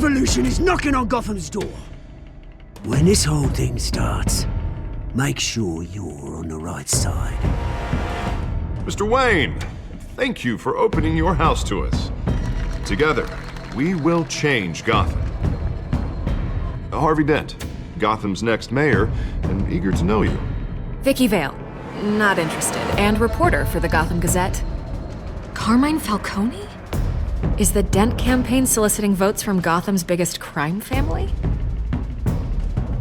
revolution is knocking on Gotham's door. When this whole thing starts, make sure you're on the right side. Mr. Wayne, thank you for opening your house to us. Together, we will change Gotham. Harvey Dent, Gotham's next mayor, and eager to know you. Vicky Vale, not interested, and reporter for the Gotham Gazette. Carmine Falcone? Is the Dent campaign soliciting votes from Gotham's biggest crime family?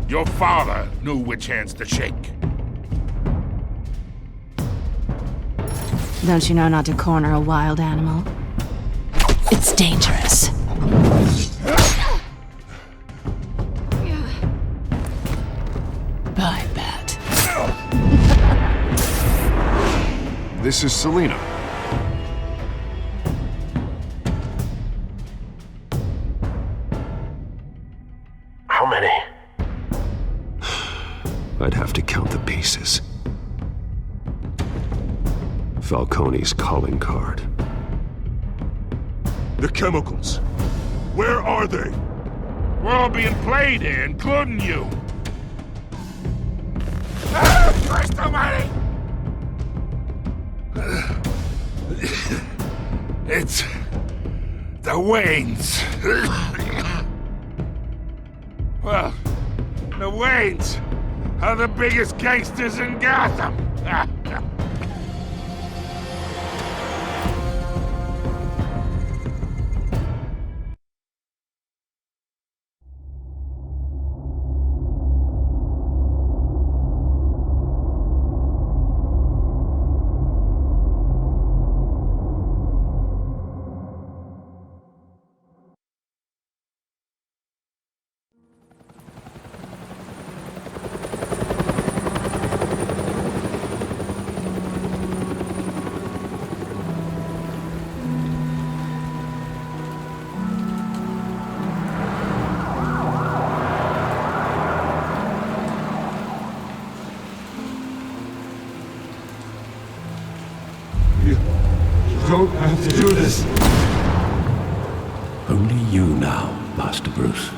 Your father knew which hands to shake. Don't you know not to corner a wild animal? It's dangerous. I bet. This is Selina. How many? I'd have to count the pieces. Falcone's calling card. The chemicals. Where are they? We're all being played here, including you. Christ almighty! It's the Waynes. Well, the Waynes are the biggest gangsters in Gotham. Don't have to do this. Only you now, Master Bruce.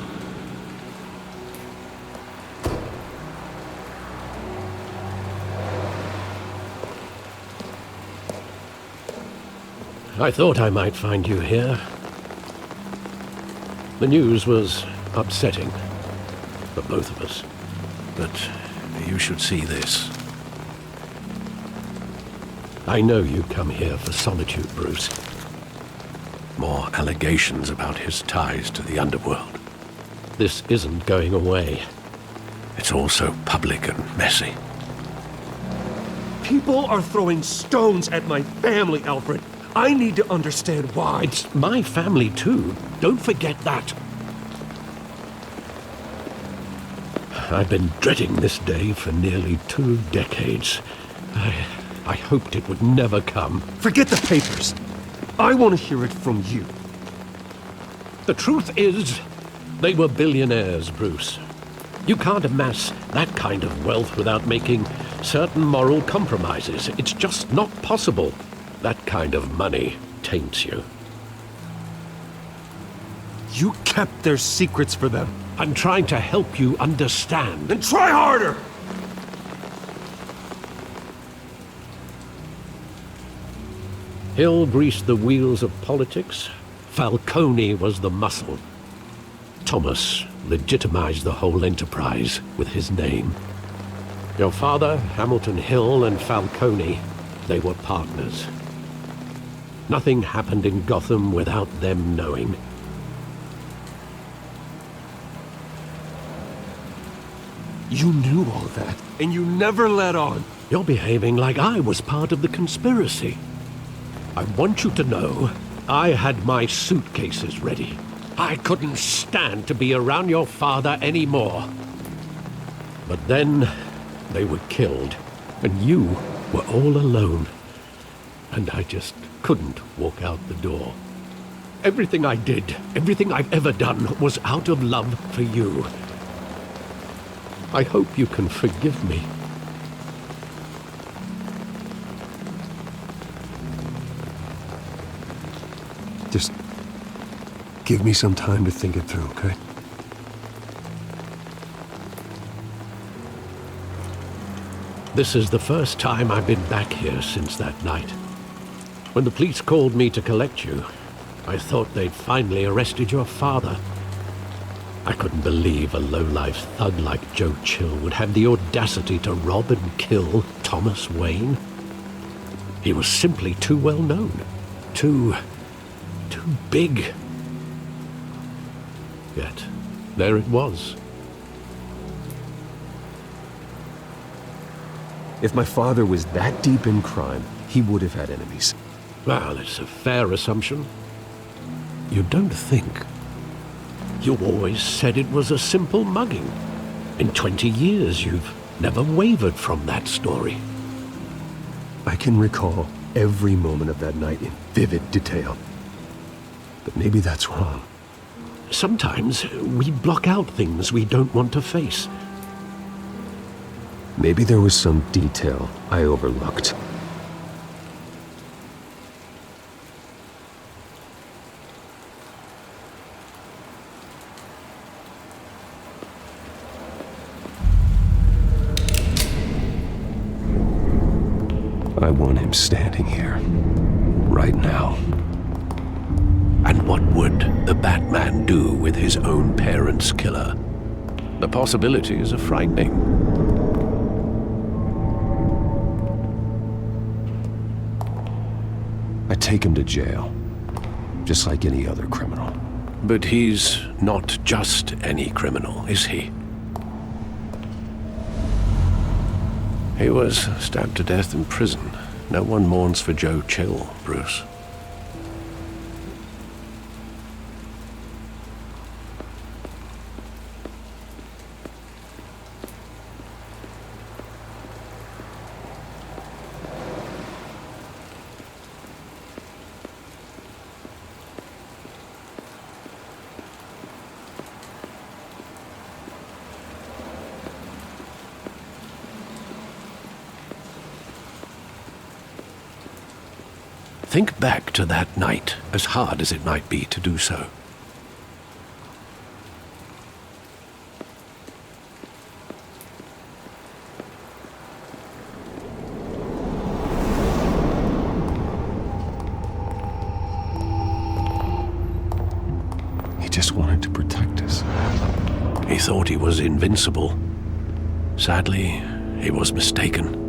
I thought I might find you here. The news was upsetting for both of us. But you should see this. I know you come here for solitude, Bruce. More allegations about his ties to the underworld. This isn't going away. It's all so public and messy. People are throwing stones at my family, Alfred. I need to understand why. It's my family, too. Don't forget that. I've been dreading this day for nearly 2 decades. I hoped it would never come. Forget the papers. I want to hear it from you. The truth is, they were billionaires, Bruce. You can't amass that kind of wealth without making certain moral compromises. It's just not possible. That kind of money taints you. You kept their secrets for them. I'm trying to help you understand. Then try harder! Hill greased the wheels of politics. Falcone was the muscle. Thomas legitimized the whole enterprise with his name. Your father, Hamilton Hill, and Falcone, they were partners. Nothing happened in Gotham without them knowing. You knew all that, and you never let on. You're behaving like I was part of the conspiracy. I want you to know, I had my suitcases ready. I couldn't stand to be around your father anymore. But then, they were killed, and you were all alone. And I just couldn't walk out the door. Everything I did, everything I've ever done, was out of love for you. I hope you can forgive me. Give me some time to think it through, okay? This is the first time I've been back here since that night. When the police called me to collect you, I thought they'd finally arrested your father. I couldn't believe a low-life thug like Joe Chill would have the audacity to rob and kill Thomas Wayne. He was simply too well known. Too big. Yet, there it was. If my father was that deep in crime, he would have had enemies. Well, it's a fair assumption. You don't think? You always said it was a simple mugging. In 20 years, you've never wavered from that story. I can recall every moment of that night in vivid detail. But maybe that's wrong. Sometimes we block out things we don't want to face. Maybe there was some detail I overlooked. I want him standing here, right now. And what would the Batman do with his own parents' killer? The possibilities are frightening. I'd take him to jail, just like any other criminal. But he's not just any criminal, is he? He was stabbed to death in prison. No one mourns for Joe Chill, Bruce. Think back to that night, as hard as it might be to do so. He just wanted to protect us. He thought he was invincible. Sadly, he was mistaken.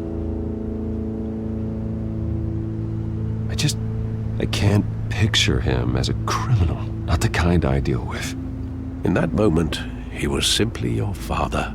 I can't picture him as a criminal, not the kind I deal with. In that moment, he was simply your father.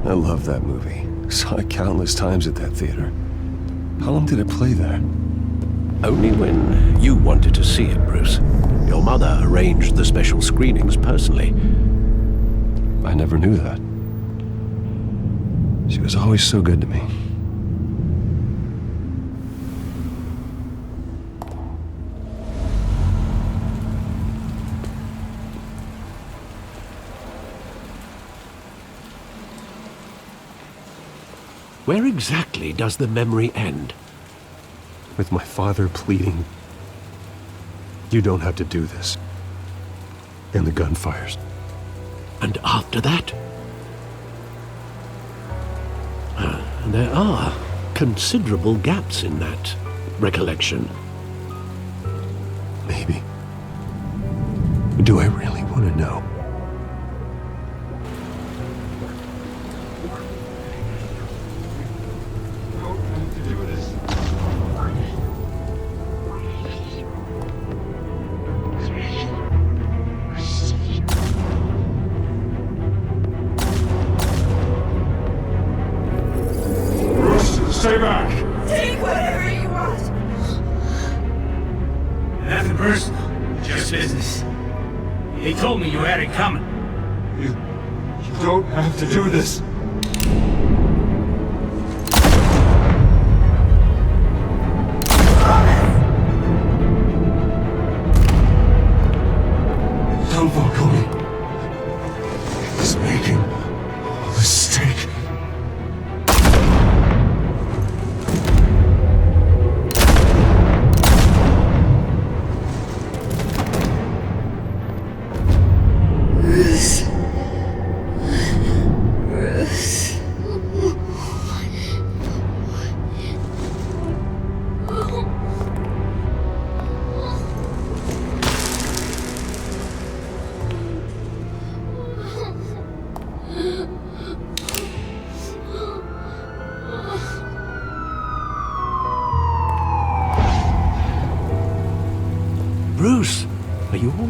I love that movie. Saw it countless times at that theater. How long did it play there? Only when you wanted to see it, Bruce. Your mother arranged the special screenings personally. I never knew that. She was always so good to me. Where exactly does the memory end? With my father pleading, "You don't have to do this." And the gun fires. And after that? There are considerable gaps in that recollection. Maybe. Do I really want to know? Stay back! Take whatever you want! Nothing personal, just business. He told me you had it coming. You don't have to do this.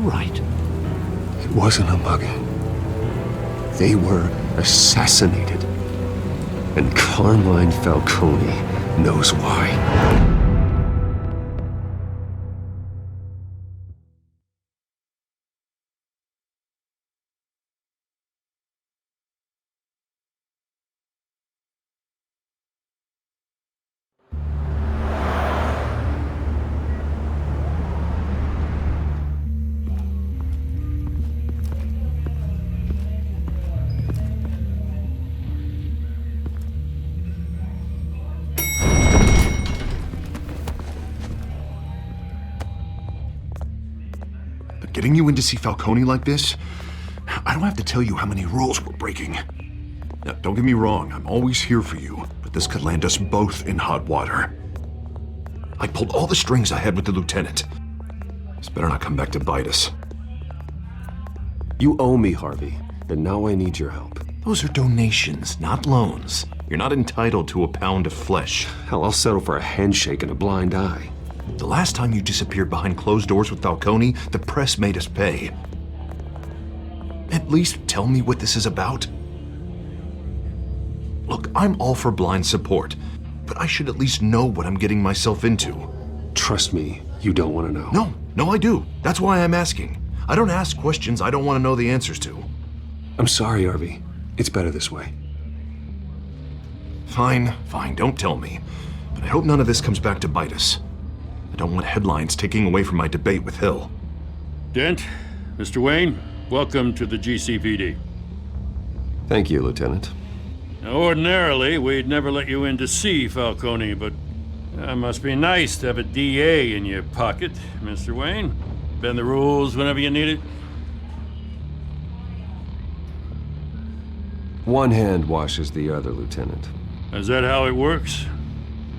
right? It wasn't a mugging. They were assassinated. And Carmine Falcone knows why. Getting you in to see Falcone like this? I don't have to tell you how many rules we're breaking. Now, don't get me wrong, I'm always here for you, but this could land us both in hot water. I pulled all the strings I had with the lieutenant. This better not come back to bite us. You owe me, Harvey, and now I need your help. Those are donations, not loans. You're not entitled to a pound of flesh. Hell, I'll settle for a handshake and a blind eye. The last time you disappeared behind closed doors with Falcone, the press made us pay. At least tell me what this is about. Look, I'm all for blind support, but I should at least know what I'm getting myself into. Trust me, you don't want to know. No, I do. That's why I'm asking. I don't ask questions I don't want to know the answers to. I'm sorry, Harvey. It's better this way. Fine, don't tell me. But I hope none of this comes back to bite us. I don't want headlines taking away from my debate with Hill. Dent, Mr. Wayne, welcome to the GCPD. Thank you, Lieutenant. Now, ordinarily, we'd never let you in to see Falcone, but it must be nice to have a DA in your pocket, Mr. Wayne. Bend the rules whenever you need it. One hand washes the other, Lieutenant. Is that how it works?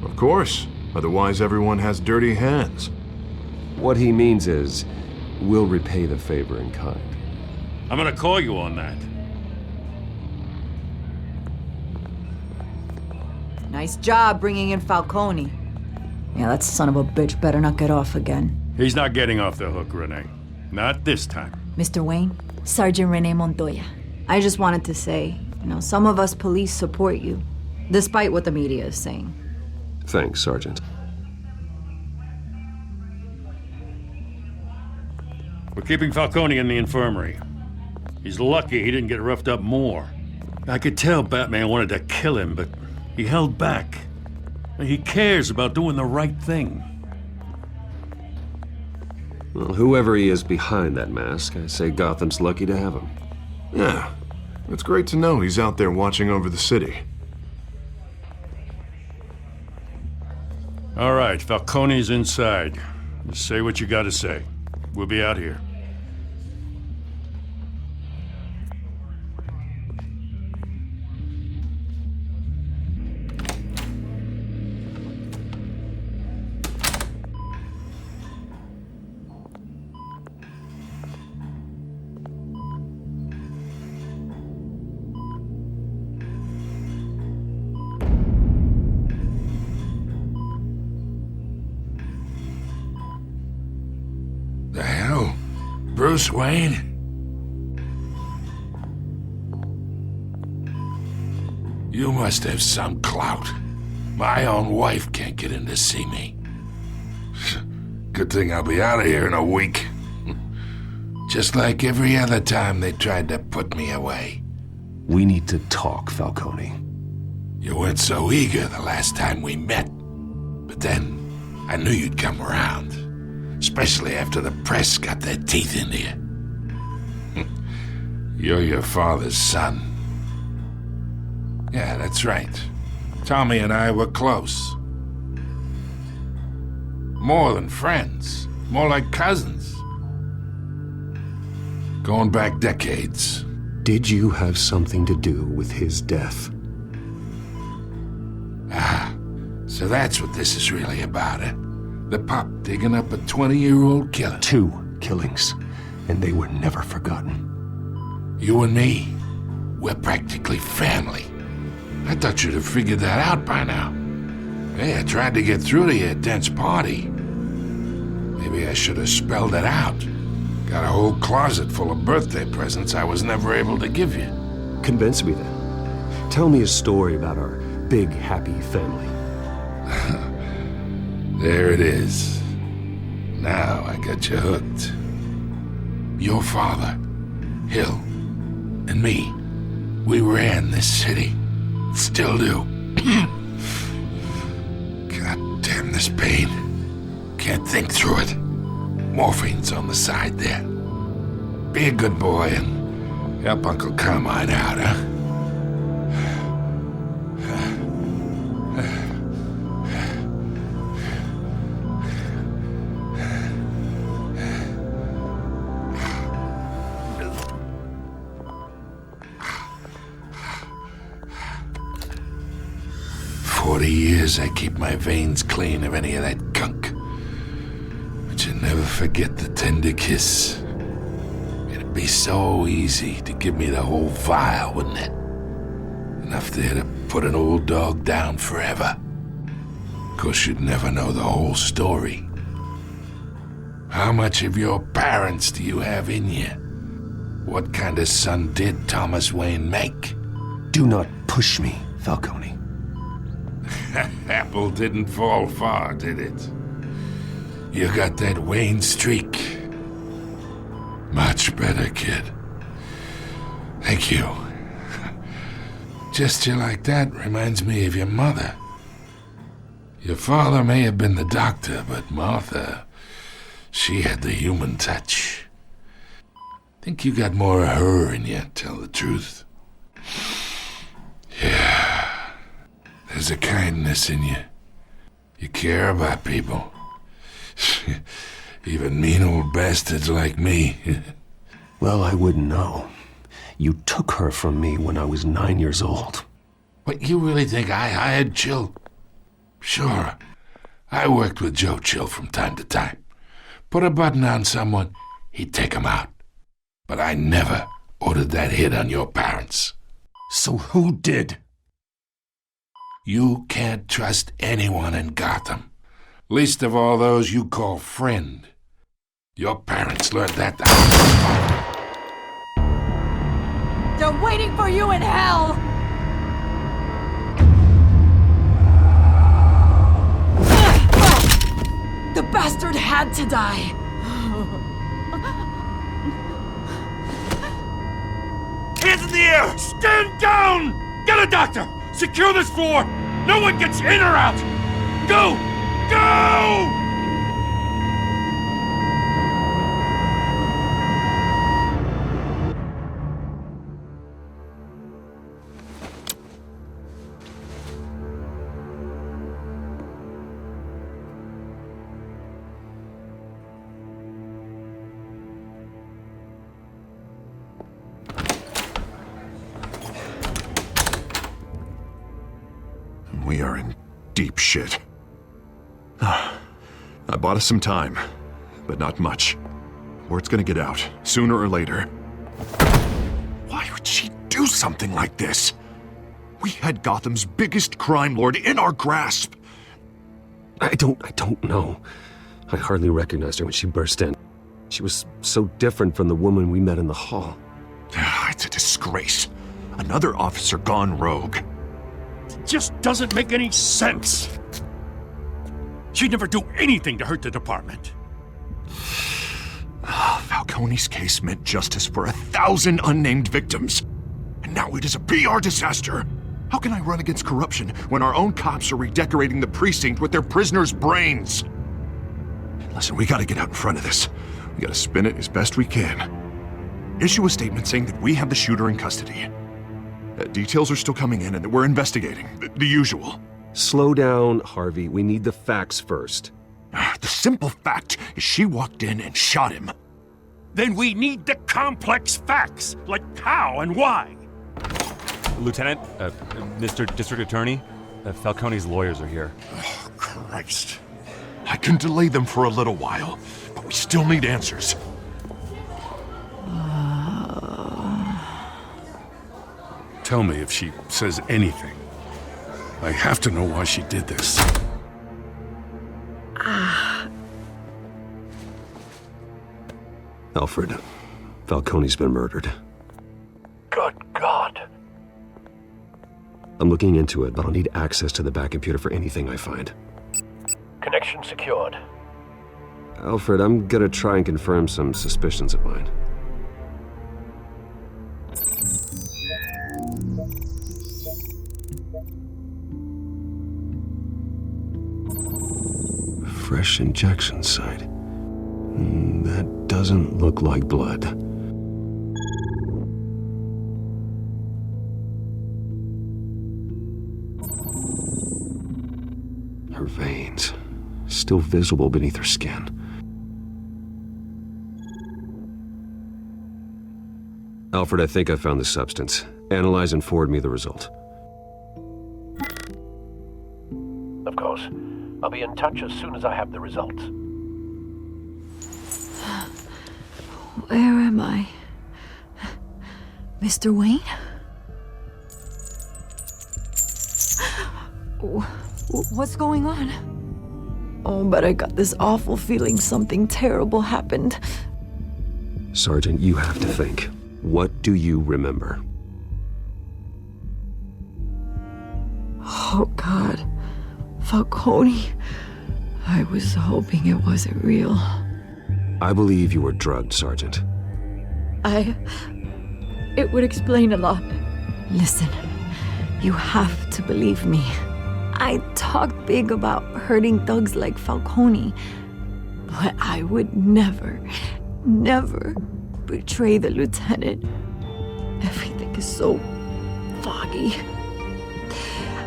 Of course. Otherwise, everyone has dirty hands. What he means is, we'll repay the favor in kind. I'm gonna call you on that. Nice job bringing in Falcone. Yeah, that son of a bitch better not get off again. He's not getting off the hook, Renee. Not this time. Mr. Wayne, Sergeant Renee Montoya. I just wanted to say, some of us police support you, despite what the media is saying. Thanks, Sergeant. We're keeping Falcone in the infirmary. He's lucky he didn't get roughed up more. I could tell Batman wanted to kill him, but he held back. He cares about doing the right thing. Well, whoever he is behind that mask, I say Gotham's lucky to have him. Yeah, it's great to know he's out there watching over the city. All right, Falcone's inside. Just say what you gotta say. We'll be out here. Bruce Wayne? You must have some clout. My own wife can't get in to see me. Good thing I'll be out of here in a week. Just like every other time they tried to put me away. We need to talk, Falcone. You weren't so eager the last time we met. But then, I knew you'd come around. Especially after the press got their teeth into you. You're your father's son. Yeah, that's right. Tommy and I were close. More than friends. More like cousins. Going back decades. Did you have something to do with his death? Ah, so that's what this is really about, eh? The pup digging up a 20-year-old killer. 2 killings, and they were never forgotten. You and me, we're practically family. I thought you'd have figured that out by now. Hey, I tried to get through to you at Dent's party. Maybe I should have spelled it out. Got a whole closet full of birthday presents I was never able to give you. Convince me then. Tell me a story about our big, happy family. There it is. Now I got you hooked. Your father, Hill, and me, we ran this city. Still do. God damn this pain. Can't think through it. Morphine's on the side there. Be a good boy and help Uncle Carmine out, huh? 40 years I keep my veins clean of any of that gunk. But you never forget the tender kiss. It'd be so easy to give me the whole vial, wouldn't it? Enough there to put an old dog down forever. Of course, you'd never know the whole story. How much of your parents do you have in you? What kind of son did Thomas Wayne make? Do not push me, Falcone. Apple didn't fall far, did it? You got that Wayne streak. Much better, kid. Thank you. Gesture like that reminds me of your mother. Your father may have been the doctor, but Martha, she had the human touch. Think you got more of her in you, tell the truth. Yeah. There's a kindness in you. You care about people. Even mean old bastards like me. Well, I wouldn't know. You took her from me when I was 9 years old. What, you really think I hired Chill? Sure. I worked with Joe Chill from time to time. Put a button on someone, he'd take him out. But I never ordered that hit on your parents. So who did? You can't trust anyone in Gotham. Least of all those you call friend. Your parents learned that. They're waiting for you in hell! The bastard had to die. Hands in the air! Stand down! Get a doctor! Secure this floor! No one gets in or out! Go! Go! We are in deep shit. I bought us some time, but not much. Word's gonna get out, sooner or later. Why would she do something like this? We had Gotham's biggest crime lord in our grasp. I don't know. I hardly recognized her when she burst in. She was so different from the woman we met in the hall. It's a disgrace. Another officer gone rogue. It just doesn't make any sense. She'd never do anything to hurt the department. Falcone's case meant justice for 1,000 unnamed victims. And now it is a PR disaster. How can I run against corruption when our own cops are redecorating the precinct with their prisoners' brains? Listen, we gotta get out in front of this. We gotta spin it as best we can. Issue a statement saying that we have the shooter in custody. Details are still coming in and that we're investigating. The usual. Slow down, Harvey. We need the facts first. The simple fact is she walked in and shot him. Then we need the complex facts, like how and why. Lieutenant, Mr. District Attorney, Falcone's lawyers are here. Oh, Christ. I can delay them for a little while, but we still need answers. Tell me if she says anything. I have to know why she did this. Alfred, Falcone's been murdered. Good God. I'm looking into it, but I'll need access to the back computer for anything I find. Connection secured. Alfred, I'm gonna try and confirm some suspicions of mine. Fresh injection site. That doesn't look like blood. Her veins, still visible beneath her skin. Alfred, I think I found the substance. Analyze and forward me the result. Of course. I'll be in touch as soon as I have the results. Where am I? Mr. Wayne? What's going on? Oh, but I got this awful feeling something terrible happened. Sergeant, you have to think. What do you remember? Oh, God. Falcone. I was hoping it wasn't real. I believe you were drugged, Sergeant. It would explain a lot. Listen, you have to believe me. I talked big about hurting thugs like Falcone, but I would never betray the lieutenant. Everything is so foggy.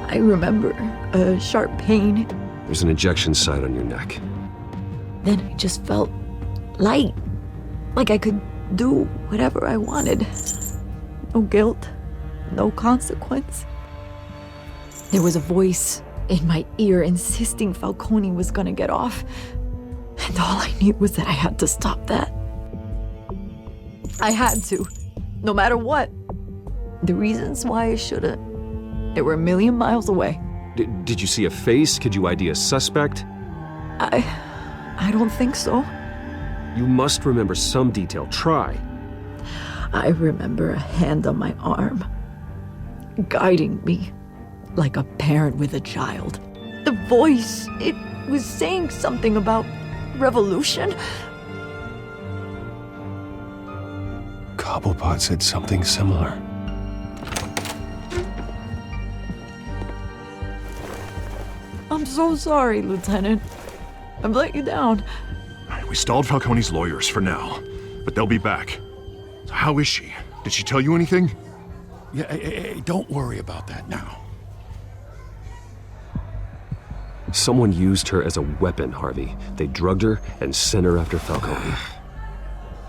I remember a sharp pain. There's an injection site on your neck. Then I just felt light, like I could do whatever I wanted. No guilt, no consequence. There was a voice in my ear insisting Falcone was gonna get off. And all I knew was that I had to stop that. I had to, no matter what. The reasons why I shouldn't, they were a million miles away. Did you see a face? Could you ID a suspect? I don't think so. You must remember some detail. Try. I remember a hand on my arm, guiding me like a parent with a child. The voice, it was saying something about revolution. Cobblepot said something similar. I'm so sorry, Lieutenant. I've let you down. We stalled Falcone's lawyers for now, but they'll be back. So how is she? Did she tell you anything? Yeah, hey, don't worry about that now. Someone used her as a weapon, Harvey. They drugged her and sent her after Falcone.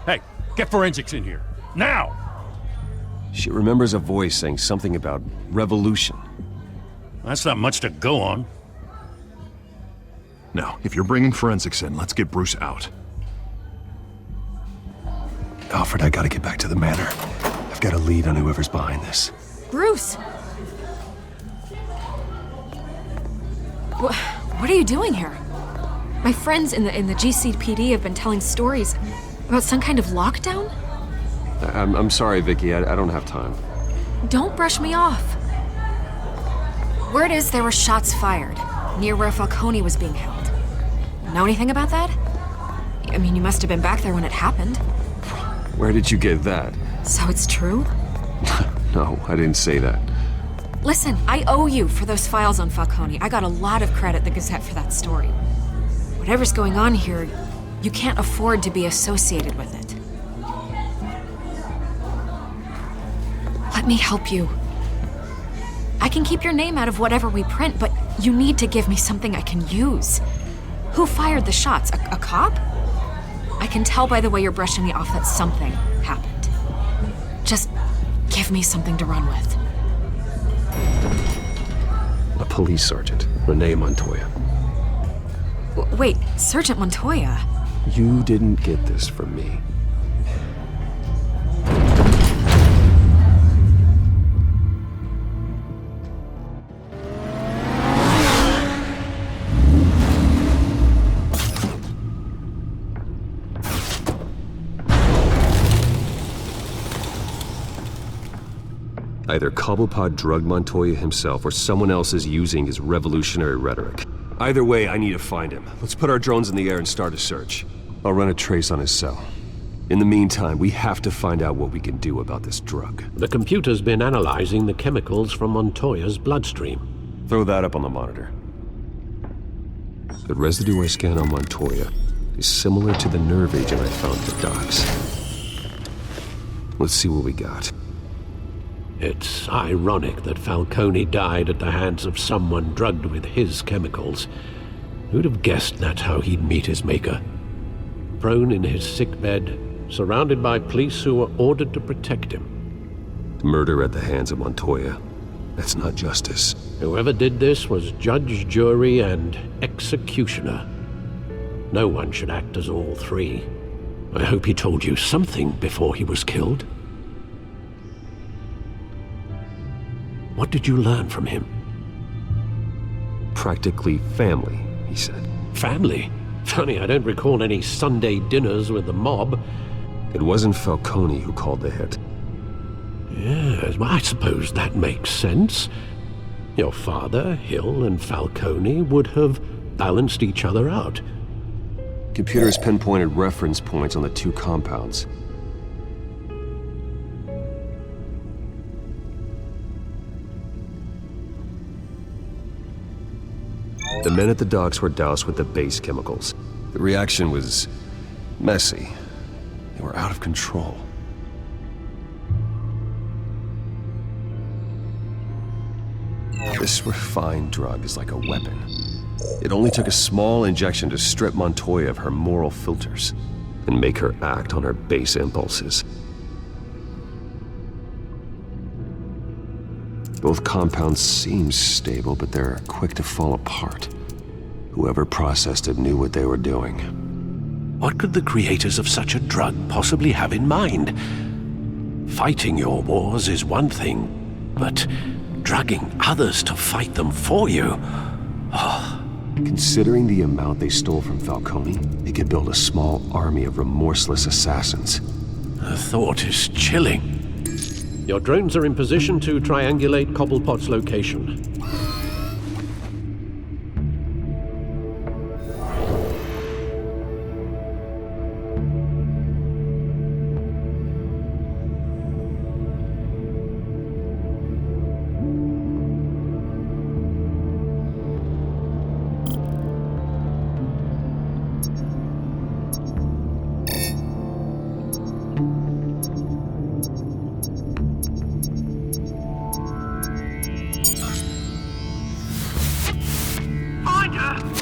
Hey, get forensics in here. Now! She remembers a voice saying something about revolution. That's not much to go on. Now, if you're bringing forensics in, let's get Bruce out. Alfred, I gotta get back to the manor. I've got a lead on whoever's behind this. Bruce! What are you doing here? My friends in the GCPD have been telling stories about some kind of lockdown? I'm sorry, Vicky. I don't have time. Don't brush me off. Word is there were shots fired near where Falcone was being held. Know anything about that? I mean, you must have been back there when it happened. Where did you get that? So it's true? No, I didn't say that. Listen, I owe you for those files on Falcone. I got a lot of credit at the Gazette for that story. Whatever's going on here, you can't afford to be associated with it. Let me help you. I can keep your name out of whatever we print, but you need to give me something I can use. Who fired the shots? A cop? I can tell by the way you're brushing me off that something happened. Just give me something to run with. A police sergeant, Renee Montoya. Wait, Sergeant Montoya? You didn't get this from me. Either Cobblepot drugged Montoya himself or someone else is using his revolutionary rhetoric. Either way, I need to find him. Let's put our drones in the air and start a search. I'll run a trace on his cell. In the meantime, we have to find out what we can do about this drug. The computer's been analyzing the chemicals from Montoya's bloodstream. Throw that up on the monitor. The residue I scan on Montoya is similar to the nerve agent I found at the docks. Let's see what we got. It's ironic that Falcone died at the hands of someone drugged with his chemicals. Who'd have guessed that's how he'd meet his maker? Prone in his sickbed, surrounded by police who were ordered to protect him. Murder at the hands of Montoya. That's not justice. Whoever did this was judge, jury, and executioner. No one should act as all three. I hope he told you something before he was killed. What did you learn from him? Practically family, he said. Family? Funny, I don't recall any Sunday dinners with the mob. It wasn't Falcone who called the hit. Yes, well, I suppose that makes sense. Your father, Hill, and Falcone would have balanced each other out. Computers pinpointed reference points on the two compounds. The men at the docks were doused with the base chemicals. The reaction was messy. They were out of control. This refined drug is like a weapon. It only took a small injection to strip Montoya of her moral filters and make her act on her base impulses. Both compounds seem stable, but they're quick to fall apart. Whoever processed it knew what they were doing. What could the creators of such a drug possibly have in mind? Fighting your wars is one thing, but drugging others to fight them for you? Oh. Considering the amount they stole from Falcone, they could build a small army of remorseless assassins. The thought is chilling. Your drones are in position to triangulate Cobblepot's location.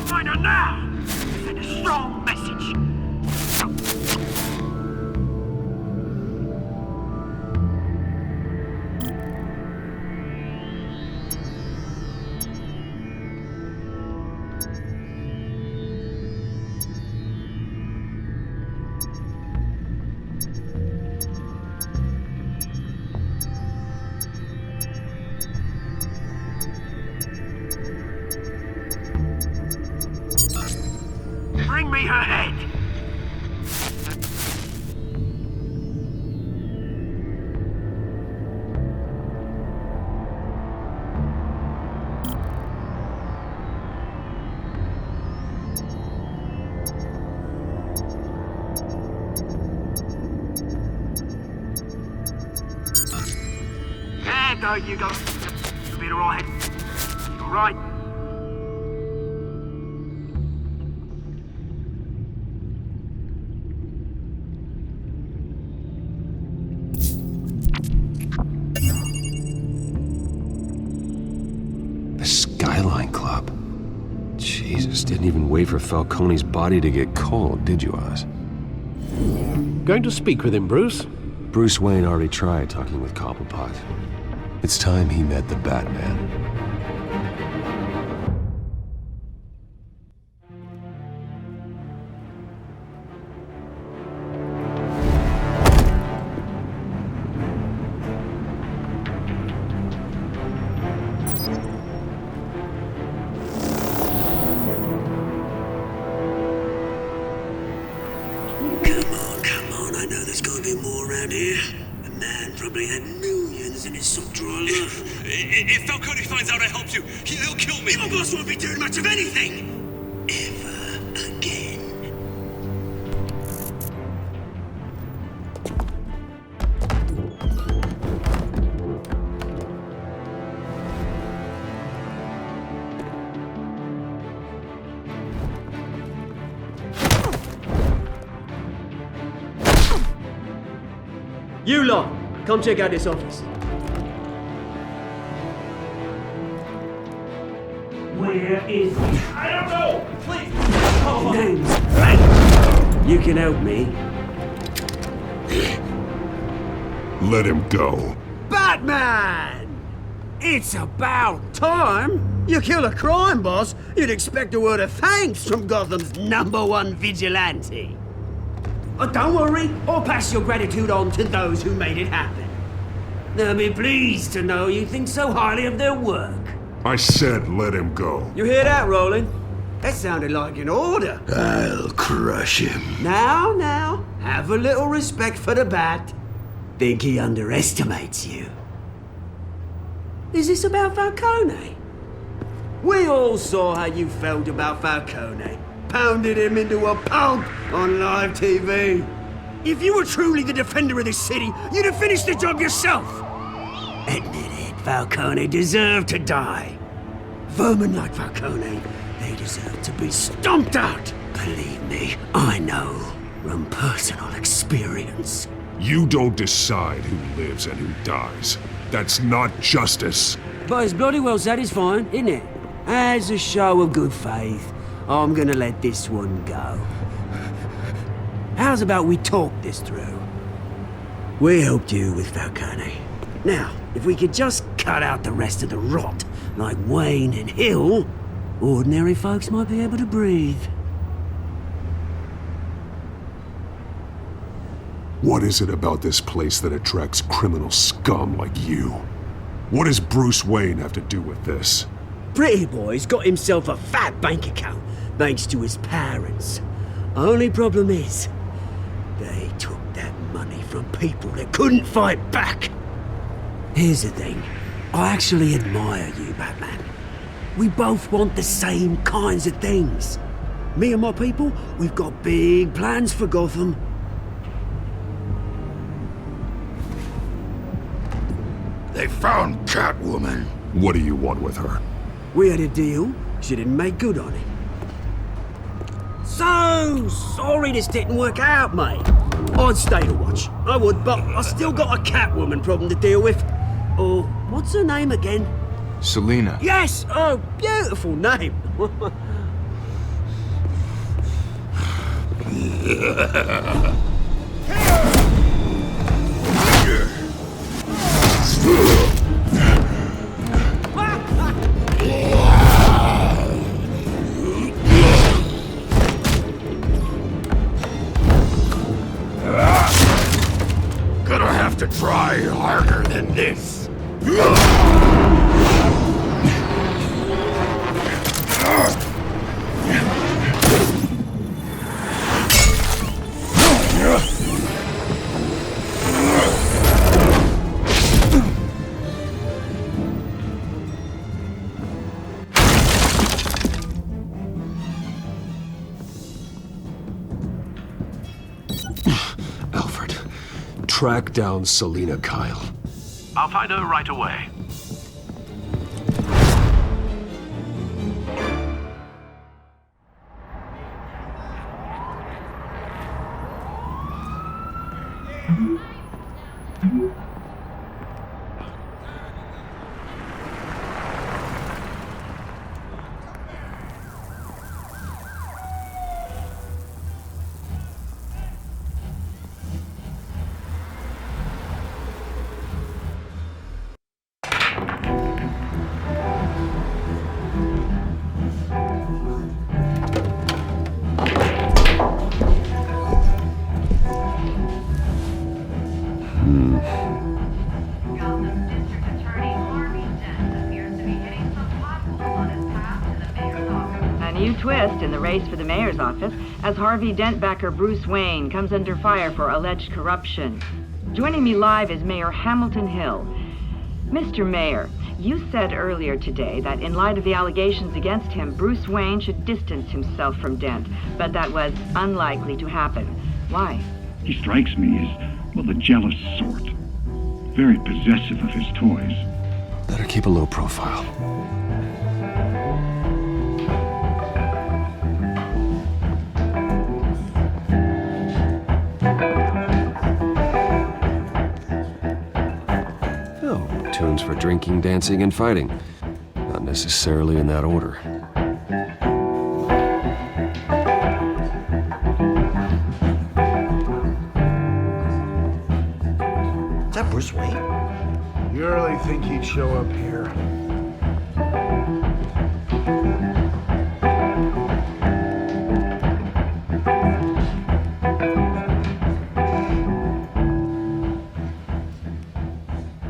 Find her now! Send a strong message! Bring me her head! There you go. You'll be alright. You alright? The Skyline Club. Jesus, didn't even wait for Falcone's body to get cold, did you, Oz? Going to speak with him, Bruce? Bruce Wayne already tried talking with Cobblepot. It's time he met the Batman. Come on, I know there's gonna be more around here. The man probably had millions Isn't this some drama? If Falcone finds out I helped you, he'll kill me. My boss won't be doing much of anything. Ever again. You lot, come check out this office. Where is he? I don't know! Please! Name's Blank. You can help me. Let him go. Batman! It's about time. You kill a crime boss, you'd expect a word of thanks from Gotham's #1 vigilante. Don't worry, I'll pass your gratitude on to those who made it happen. They'll be pleased to know you think so highly of their work. I said let him go. You hear that, Roland? That sounded like an order. I'll crush him. Now, have a little respect for the Bat. Think he underestimates you. Is this about Falcone? We all saw how you felt about Falcone. Pounded him into a pulp on live TV. If you were truly the defender of this city, you'd have finished the job yourself. Admit it, Falcone deserved to die. Vermin like Falcone, they deserve to be stomped out. Believe me, I know from personal experience. You don't decide who lives and who dies. That's not justice. But it's bloody well satisfying, isn't it? As a show of good faith, I'm gonna let this one go. How's about we talk this through? We helped you with Falcone. Now, if we could just cut out the rest of the rot, like Wayne and Hill, ordinary folks might be able to breathe. What is it about this place that attracts criminal scum like you? What does Bruce Wayne have to do with this? Pretty Boy's got himself a fat bank account, thanks to his parents. Only problem is, they took that money from people that couldn't fight back. Here's the thing, I actually admire you, Batman. We both want the same kinds of things. Me and my people, we've got big plans for Gotham. They found Catwoman. What do you want with her? We had a deal, she didn't make good on it. So sorry this didn't work out, mate. I'd stay to watch, I would, but I still got a Catwoman problem to deal with. Oh, what's her name again? Selina. Yes! Oh, beautiful name. Gonna have to try harder than this. Alfred, track down Selina Kyle. I'll find her right away. Twist in the race for the mayor's office as Harvey Dent backer Bruce Wayne comes under fire for alleged corruption. Joining me live is Mayor Hamilton Hill. Mr. Mayor, you said earlier today that in light of the allegations against him, Bruce Wayne should distance himself from Dent, but that was unlikely to happen. Why? He strikes me as, well, the jealous sort. Very possessive of his toys. Better keep a low profile. Oh, tunes for drinking, dancing, and fighting. Not necessarily in that order. Is that Bruce Wayne? You really think he'd show up here?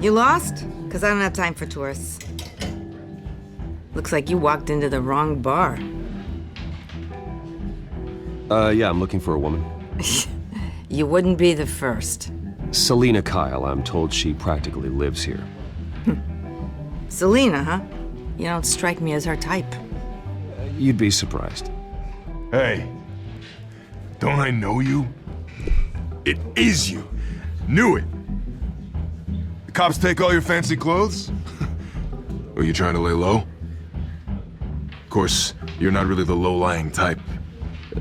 You lost? Because I don't have time for tourists. Looks like you walked into the wrong bar. Yeah, I'm looking for a woman. You wouldn't be the first. Selina Kyle, I'm told she practically lives here. Selina, huh? You don't strike me as her type. You'd be surprised. Hey, don't I know you? It is you. Knew it. The cops take all your fancy clothes? Are you trying to lay low? Of course, you're not really the low-lying type.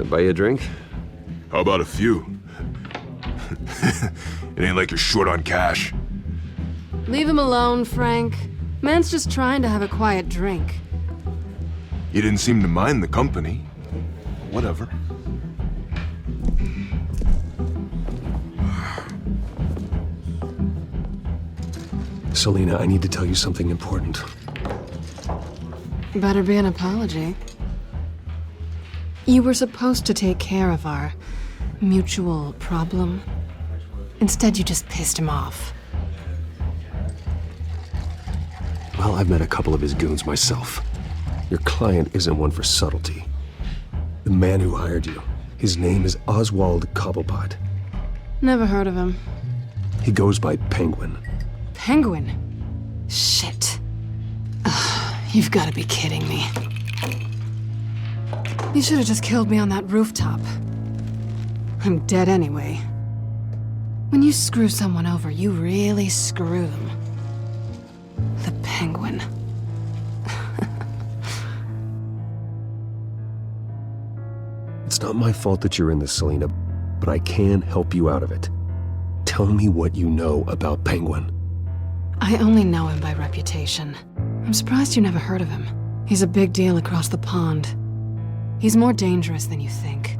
Buy you a drink? How about a few? It ain't like you're short on cash. Leave him alone, Frank. Man's just trying to have a quiet drink. You didn't seem to mind the company. Whatever. Selina, I need to tell you something important. Better be an apology. You were supposed to take care of our mutual problem. Instead, you just pissed him off. Well, I've met a couple of his goons myself. Your client isn't one for subtlety. The man who hired you, his name is Oswald Cobblepot. Never heard of him. He goes by Penguin. Penguin? Shit. Ugh, you've got to be kidding me. You should have just killed me on that rooftop. I'm dead anyway. When you screw someone over, you really screw them. The Penguin. It's not my fault that you're in this, Selina, but I can help you out of it. Tell me what you know about Penguin. I only know him by reputation. I'm surprised you never heard of him. He's a big deal across the pond. He's more dangerous than you think.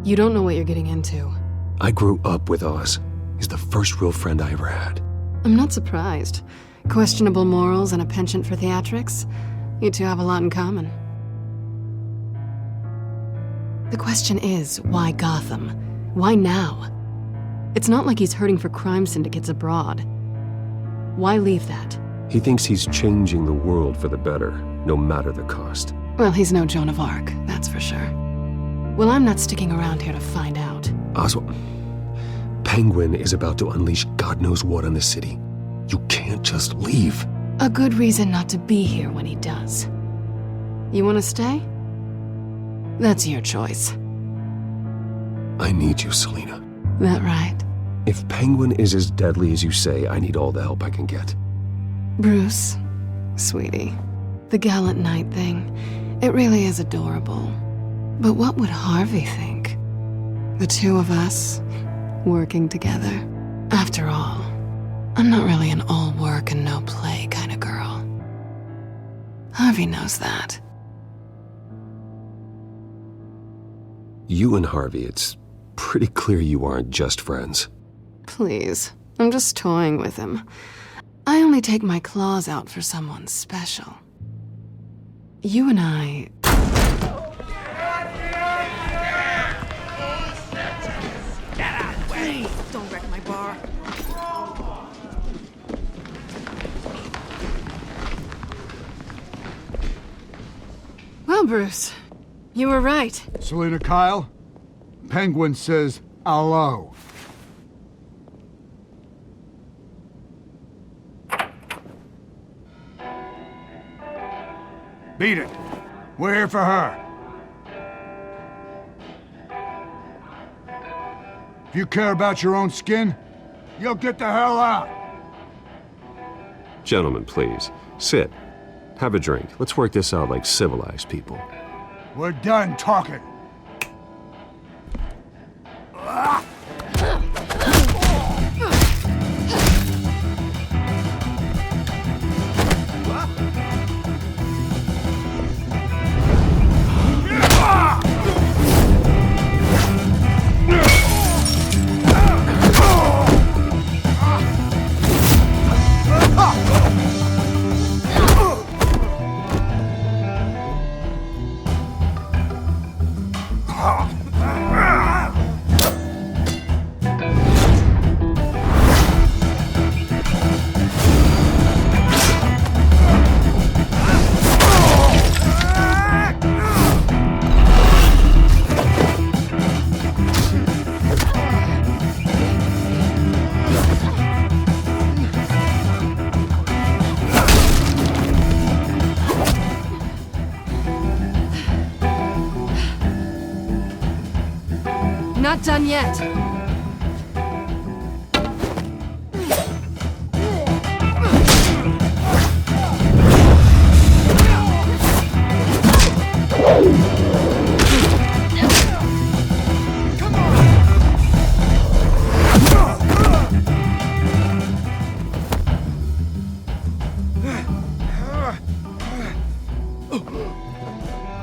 You don't know what you're getting into. I grew up with Oz. He's the first real friend I ever had. I'm not surprised. Questionable morals and a penchant for theatrics. You two have a lot in common. The question is, why Gotham? Why now? It's not like he's hurting for crime syndicates abroad. Why leave that? He thinks he's changing the world for the better, no matter the cost. Well, he's no Joan of Arc, that's for sure. Well, I'm not sticking around here to find out. Oswald, Penguin is about to unleash God knows what on the city. You can't just leave. A good reason not to be here when he does. You want to stay? That's your choice. I need you, Selina. That right? If Penguin is as deadly as you say, I need all the help I can get. Bruce, sweetie, the gallant knight thing, it really is adorable. But what would Harvey think? The two of us, working together. After all, I'm not really an all work and no play kind of girl. Harvey knows that. You and Harvey, it's pretty clear you aren't just friends. Please, I'm just toying with him. I only take my claws out for someone special. You and I... Please, don't wreck my bar. Well, Bruce, you were right. Selina Kyle, Penguin says allo. Beat it. We're here for her. If you care about your own skin, you'll get the hell out. Gentlemen, please. Sit. Have a drink. Let's work this out like civilized people. We're done talking. Not done yet.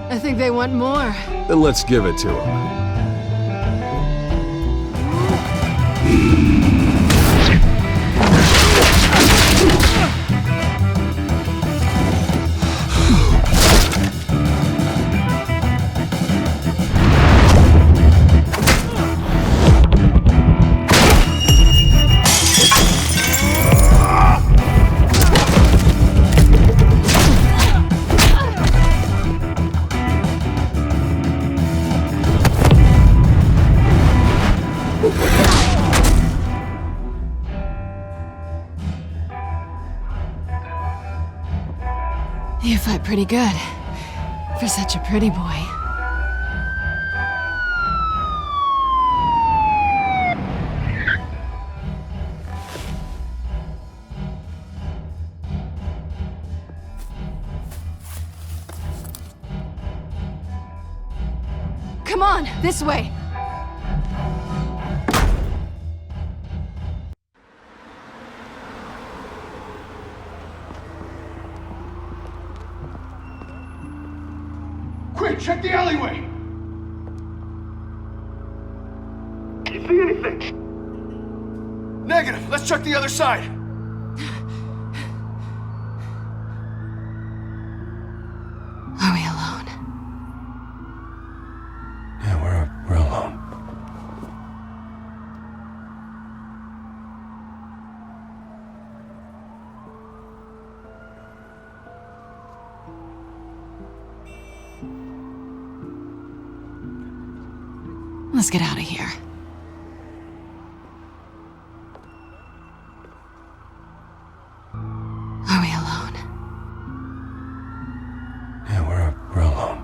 I think they want more. Then let's give it to them. You fight pretty good, for such a pretty boy. Come on, this way! Quick, check the alleyway! Can you see anything? Negative. Let's check the other side. Are we alone? Yeah, we're alone. Let's get out of here. Are we alone? Yeah, we're alone.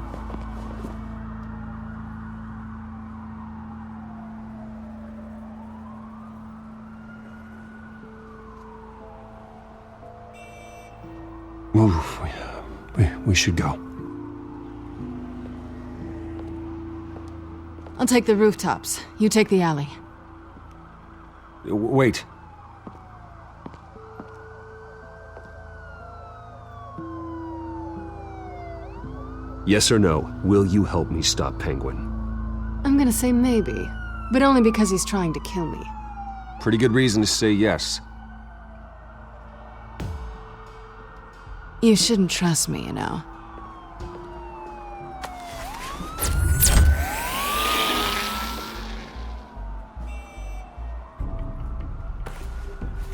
Oof, we should go. I'll take the rooftops. You take the alley. Wait. Yes or no, will you help me stop Penguin? I'm gonna say maybe, but only because he's trying to kill me. Pretty good reason to say yes. You shouldn't trust me, you know.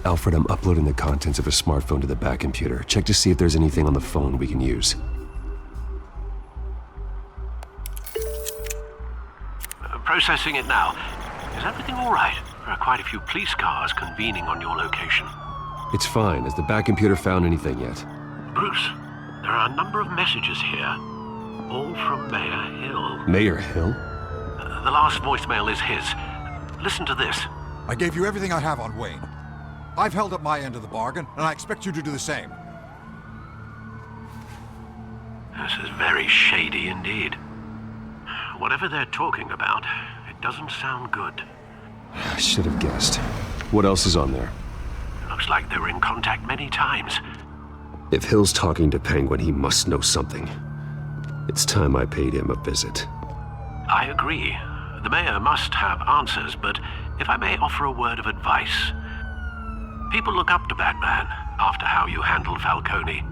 Alfred, I'm uploading the contents of a smartphone to the back computer. Check to see if there's anything on the phone we can use. Processing it now. Is everything all right? There are quite a few police cars convening on your location. It's fine. Has the back computer found anything yet? Bruce, There are a number of messages here, all from Mayor Hill. Mayor Hill? The last voicemail is his. Listen to this. I gave you everything I have on Wayne. I've held up my end of the bargain, and I expect you to do the same. This is very shady indeed. Whatever they're talking about, it doesn't sound good. I should have guessed. What else is on there? Looks like they were in contact many times. If Hill's talking to Penguin, he must know something. It's time I paid him a visit. I agree. The mayor must have answers, but if I may offer a word of advice. People look up to Batman after how you handled Falcone.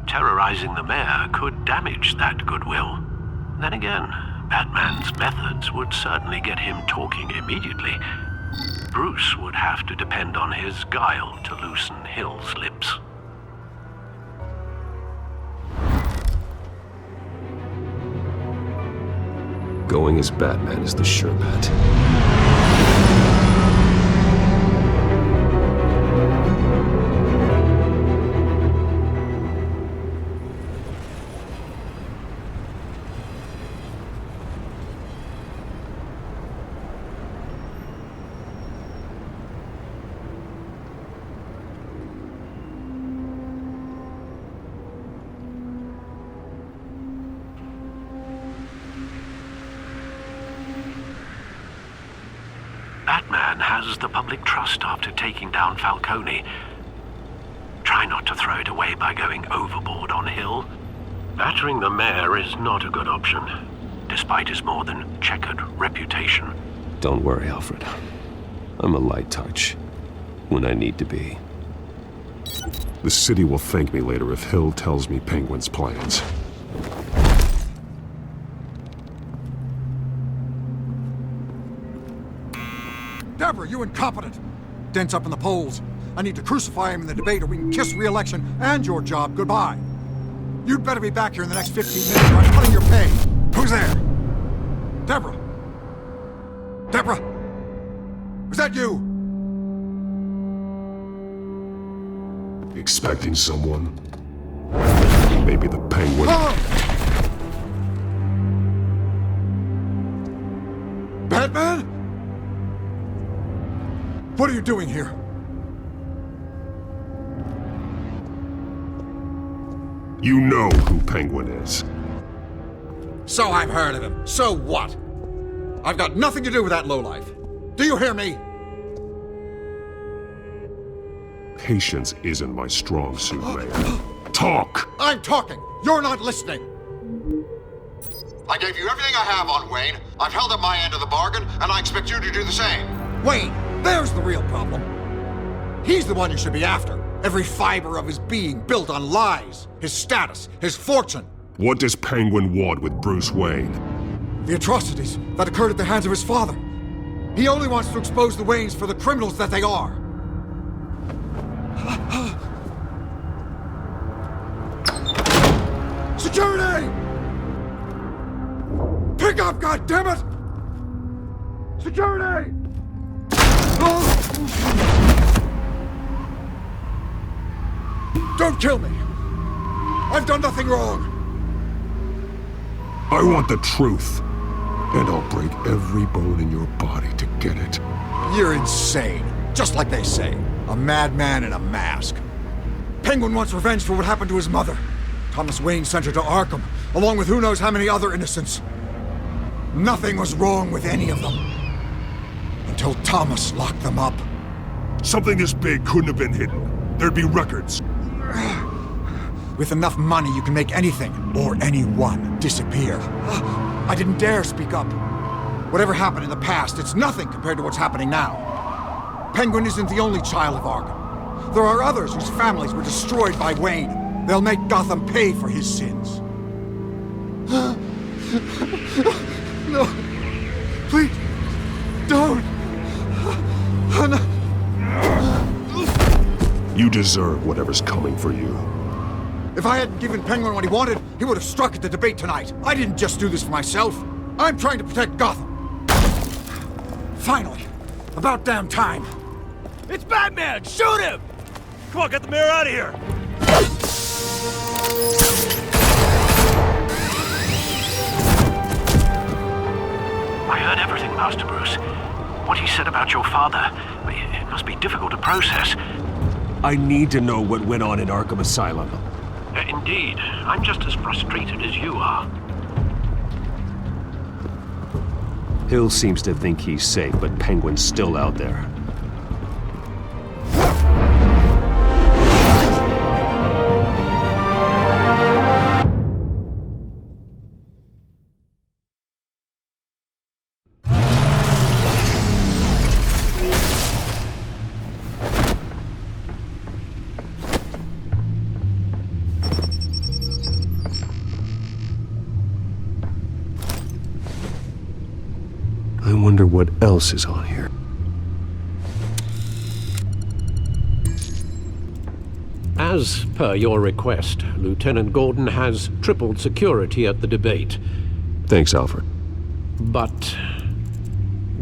Terrorizing the mayor could damage that goodwill. Then again, Batman's methods would certainly get him talking immediately. Bruce would have to depend on his guile to loosen Hill's lips. Going as Batman is the sure bet. Batman has the public trust after taking down Falcone. Try not to throw it away by going overboard on Hill. Battering the mayor is not a good option, despite his more than checkered reputation. Don't worry, Alfred. I'm a light touch when I need to be. The city will thank me later if Hill tells me Penguin's plans. Deborah, you incompetent! Dent's up in the polls. I need to crucify him in the debate or we can kiss re-election and your job goodbye. You'd better be back here in the next 15 minutes or I'm cutting your pay. Who's there? Deborah? Deborah? Is that you? Expecting someone? Maybe the Penguin? Batman? What are you doing here? You know who Penguin is. So I've heard of him. So what? I've got nothing to do with that lowlife. Do you hear me? Patience isn't my strong suit, Mayor. Talk! I'm talking. You're not listening. I gave you everything I have on Wayne. I've held up my end of the bargain, and I expect you to do the same. Wayne, there's the real problem. He's the one you should be after. Every fiber of his being built on lies, his status, his fortune. What does Penguin want with Bruce Wayne? The atrocities that occurred at the hands of his father. He only wants to expose the Waynes for the criminals that they are. Security! Pick up, goddammit! Security! Don't kill me! I've done nothing wrong! I want the truth, and I'll break every bone in your body to get it. You're insane. Just like they say. A madman in a mask. Penguin wants revenge for what happened to his mother. Thomas Wayne sent her to Arkham, along with who knows how many other innocents. Nothing was wrong with any of them. Until Thomas locked them up. Something this big couldn't have been hidden. There'd be records. With enough money, you can make anything, or anyone, disappear. I didn't dare speak up. Whatever happened in the past, it's nothing compared to what's happening now. Penguin isn't the only child of Arkham. There are others whose families were destroyed by Wayne. They'll make Gotham pay for his sins. No. Please. Don't. You deserve whatever's coming for you. If I hadn't given Penguin what he wanted, he would have struck at the debate tonight. I didn't just do this for myself. I'm trying to protect Gotham. Finally. About damn time. It's Batman! Shoot him! Come on, get the mayor out of here! Master Bruce. What he said about your father, it must be difficult to process. I need to know what went on in Arkham Asylum. Indeed. I'm just as frustrated as you are. Hill seems to think he's safe, but Penguin's still out there. I wonder what else is on here. As per your request, Lieutenant Gordon has tripled security at the debate. Thanks, Alfred. But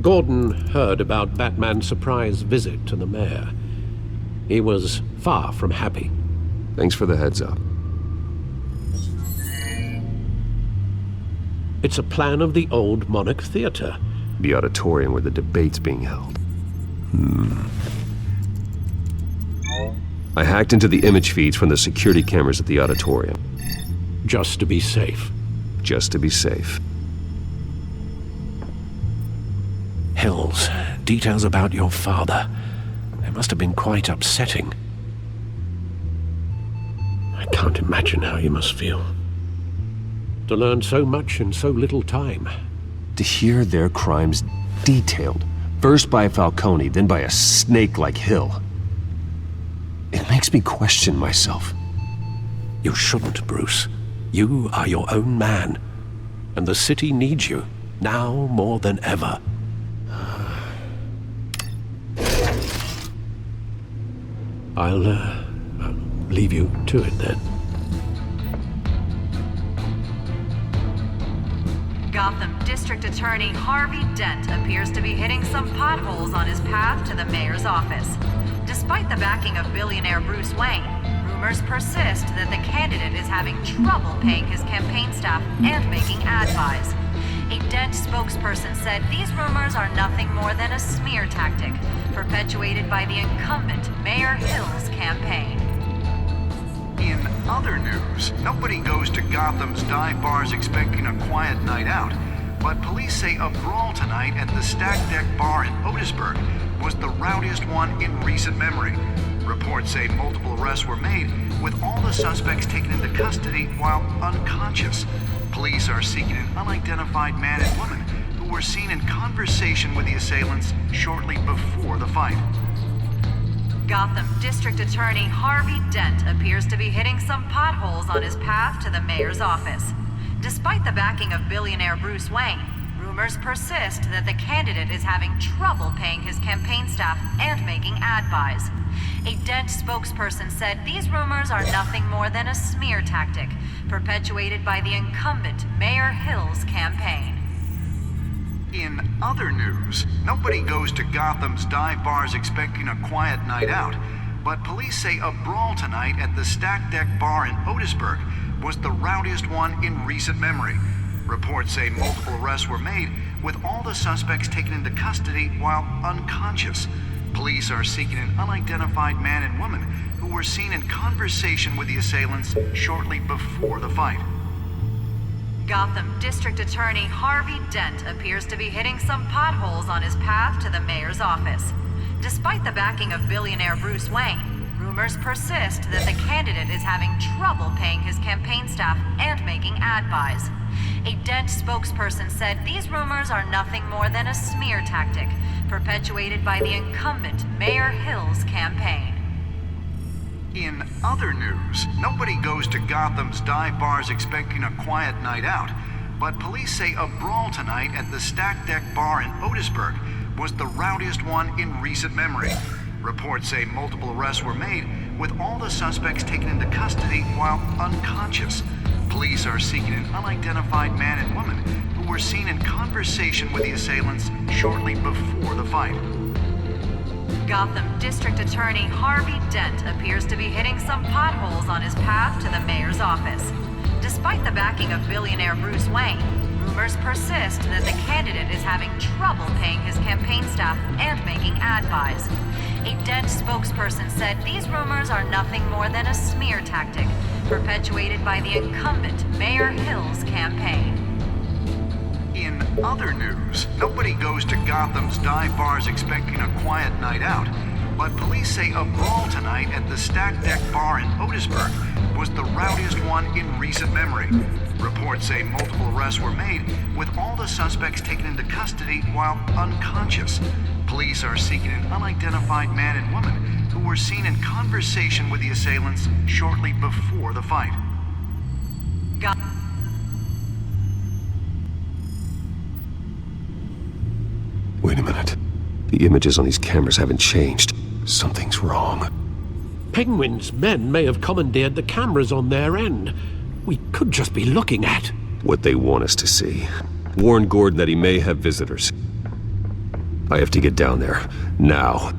Gordon heard about Batman's surprise visit to the mayor. He was far from happy. Thanks for the heads up. It's a plan of the old Monarch Theater. The auditorium where the debate's being held. I hacked into the image feeds from the security cameras at the auditorium. Just to be safe. Just to be safe. Hills, details about your father. They must have been quite upsetting. I can't imagine how you must feel. To learn so much in so little time. To hear their crimes detailed, first by Falcone, then by a snake like Hill. It makes me question myself. You shouldn't, Bruce. You are your own man. And the city needs you, now more than ever. I'll leave you to it then. Gotham District Attorney Harvey Dent appears to be hitting some potholes on his path to the mayor's office. Despite the backing of billionaire Bruce Wayne, rumors persist that the candidate is having trouble paying his campaign staff and making ad buys. A Dent spokesperson said these rumors are nothing more than a smear tactic, perpetuated by the incumbent Mayor Hill's campaign. In other news, nobody goes to Gotham's dive bars expecting a quiet night out, but police say a brawl tonight at the Stack Deck Bar in Otisburg was the rowdiest one in recent memory. Reports say multiple arrests were made, with all the suspects taken into custody while unconscious. Police are seeking an unidentified man and woman who were seen in conversation with the assailants shortly before the fight. Gotham District Attorney Harvey Dent appears to be hitting some potholes on his path to the mayor's office. Despite the backing of billionaire Bruce Wayne, rumors persist that the candidate is having trouble paying his campaign staff and making ad buys. A Dent spokesperson said these rumors are nothing more than a smear tactic, perpetuated by the incumbent Mayor Hill's campaign. In other news, nobody goes to Gotham's dive bars expecting a quiet night out, but police say a brawl tonight at the Stack Deck Bar in Otisburg was the rowdiest one in recent memory. Reports say multiple arrests were made, with all the suspects taken into custody while unconscious. Police are seeking an unidentified man and woman who were seen in conversation with the assailants shortly before the fight. Gotham District Attorney Harvey Dent appears to be hitting some potholes on his path to the mayor's office. Despite the backing of billionaire Bruce Wayne, rumors persist that the candidate is having trouble paying his campaign staff and making ad buys. A Dent spokesperson said these rumors are nothing more than a smear tactic, perpetuated by the incumbent Mayor Hill's campaign. In other news, nobody goes to Gotham's dive bars expecting a quiet night out, but police say a brawl tonight at the Stack Deck Bar in Otisburg was the rowdiest one in recent memory. Reports say multiple arrests were made, with all the suspects taken into custody while unconscious. Police are seeking an unidentified man and woman who were seen in conversation with the assailants shortly before the fight. Gotham District Attorney Harvey Dent appears to be hitting some potholes on his path to the mayor's office. Despite the backing of billionaire Bruce Wayne, rumors persist that the candidate is having trouble paying his campaign staff and making ad buys. A Dent spokesperson said these rumors are nothing more than a smear tactic perpetuated by the incumbent Mayor Hill's campaign. In other news, nobody goes to Gotham's dive bars expecting a quiet night out, but police say a brawl tonight at the Stack Deck Bar in Otisburg was the rowdiest one in recent memory. Reports say multiple arrests were made, with all the suspects taken into custody while unconscious. Police are seeking an unidentified man and woman who were seen in conversation with the assailants shortly before the fight. Wait a minute. The images on these cameras haven't changed. Something's wrong. Penguin's men may have commandeered the cameras on their end. We could just be looking at what they want us to see. Warn Gordon that he may have visitors. I have to get down there. Now.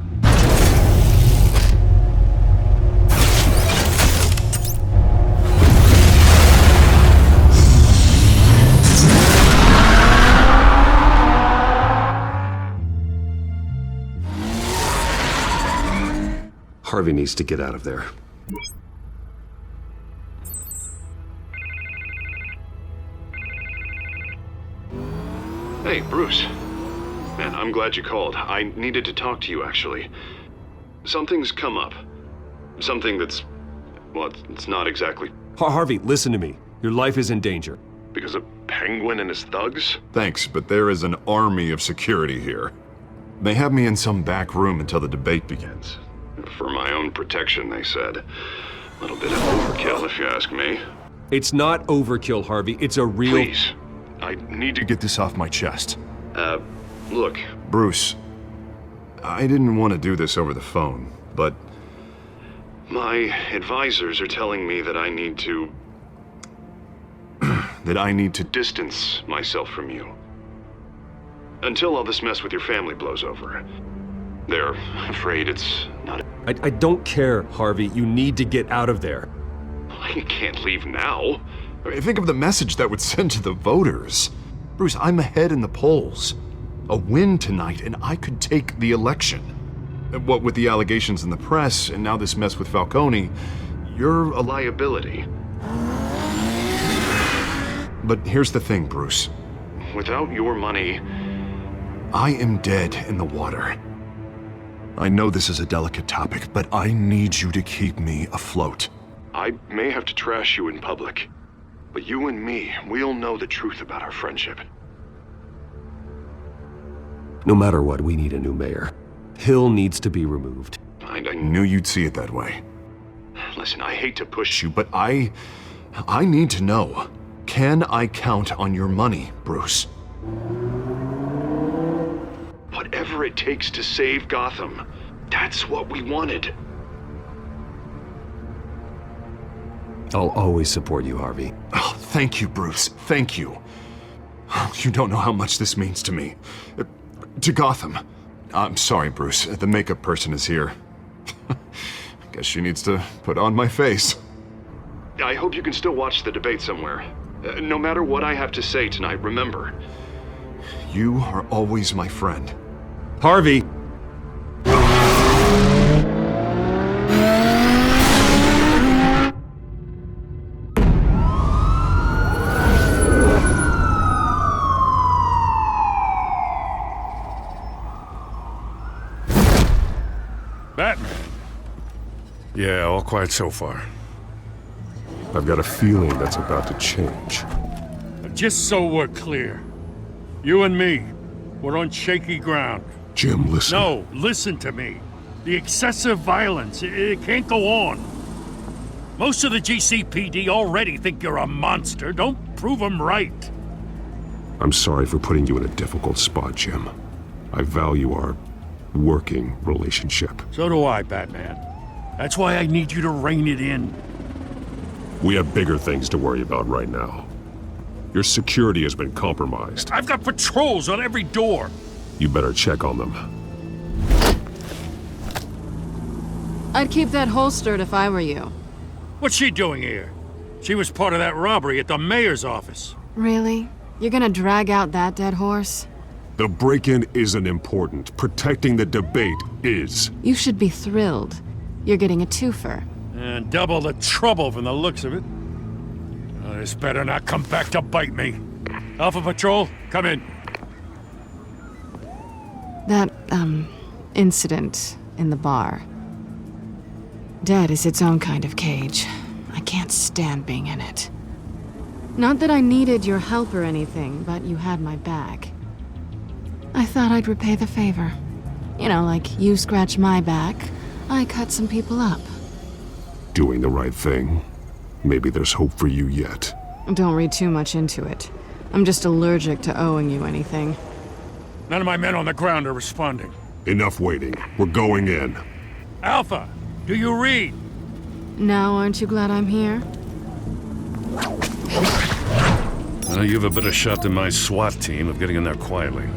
Harvey needs to get out of there. Hey, Bruce. Man, I'm glad you called. I needed to talk to you, actually. Something's come up. Something that's... well, it's not exactly... Harvey, listen to me. Your life is in danger. Because of Penguin and his thugs? Thanks, but there is an army of security here. They have me in some back room until the debate begins. For my own protection, they said. A little bit of overkill, if you ask me. It's not overkill, Harvey. It's a real... Please. I need to get this off my chest. Look. Bruce, I didn't want to do this over the phone, but... my advisors are telling me that I need to... that I need to distance myself from you. Until all this mess with your family blows over. They're afraid it's not... I don't care, Harvey. You need to get out of there. I can't leave now. I mean, think of the message that would send to the voters. Bruce, I'm ahead in the polls. A win tonight, and I could take the election. What with the allegations in the press, and now this mess with Falcone, you're a liability. But here's the thing, Bruce. Without your money, I am dead in the water. I know this is a delicate topic, but I need you to keep me afloat. I may have to trash you in public, but you and me, we'll know the truth about our friendship. No matter what, we need a new mayor. Hill needs to be removed. I knew you'd see it that way. Listen, I hate to push you, but I need to know. Can I count on your money, Bruce? Whatever it takes to save Gotham, that's what we wanted. I'll always support you, Harvey. Oh, thank you, Bruce. Thank you. You don't know how much this means to me. To Gotham. I'm sorry, Bruce. The makeup person is here. Guess she needs to put on my face. I hope you can still watch the debate somewhere. No matter what I have to say tonight, remember, you are always my friend. Harvey! Batman. Yeah, all quiet so far. I've got a feeling that's about to change. Just so we're clear, you and me, we're on shaky ground. Jim, listen. No, listen to me. The excessive violence, it can't go on. Most of the GCPD already think you're a monster. Don't prove them right. I'm sorry for putting you in a difficult spot, Jim. I value our working relationship. So do I, Batman. That's why I need you to rein it in. We have bigger things to worry about right now. Your security has been compromised. I've got patrols on every door. You better check on them. I'd keep that holstered if I were you. What's she doing here? She was part of that robbery at the mayor's office. Really? You're gonna drag out that dead horse? The break-in isn't important. Protecting the debate is. You should be thrilled. You're getting a twofer. And double the trouble from the looks of it. This better not come back to bite me. Alpha Patrol, come in. That, incident in the bar. Dead is its own kind of cage. I can't stand being in it. Not that I needed your help or anything, but you had my back. I thought I'd repay the favor. You know, like you scratch my back, I cut some people up. Doing the right thing. Maybe there's hope for you yet. Don't read too much into it. I'm just allergic to owing you anything. None of my men on the ground are responding. Enough waiting. We're going in. Alpha, do you read? Now aren't you glad I'm here? Well, you have a better shot than my SWAT team of getting in there quietly.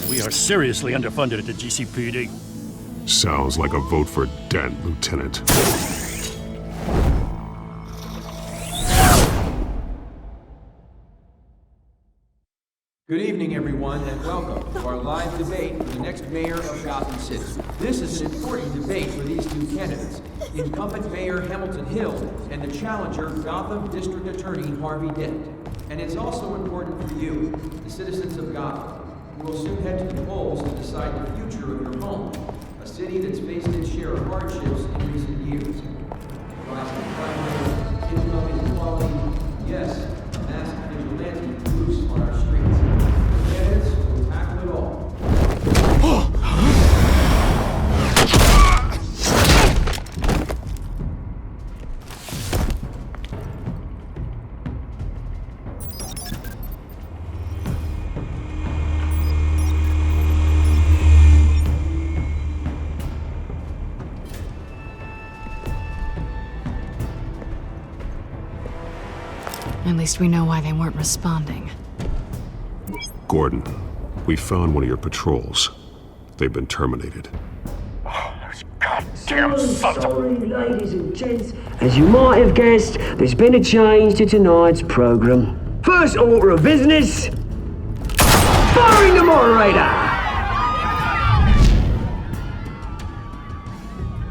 We are seriously underfunded at the GCPD. Sounds like a vote for Dent, Lieutenant. Good evening, everyone, and welcome to our live debate for the next mayor of Gotham City. This is an important debate for these two candidates, incumbent Mayor Hamilton Hill and the challenger, Gotham District Attorney Harvey Dent. And it's also important for you, the citizens of Gotham, who will soon head to the polls to decide the future of your home, a city that's faced its share of hardships in recent years. Rising crime rates, income inequality, yes, a massive vigilante loose on our streets. Candidates will tackle it all. At least we know why they weren't responding. Gordon, we found one of your patrols. They've been terminated. Damn sorry, ladies and gents. As you might have guessed, there's been a change to tonight's program. First order of business, firing the moderator!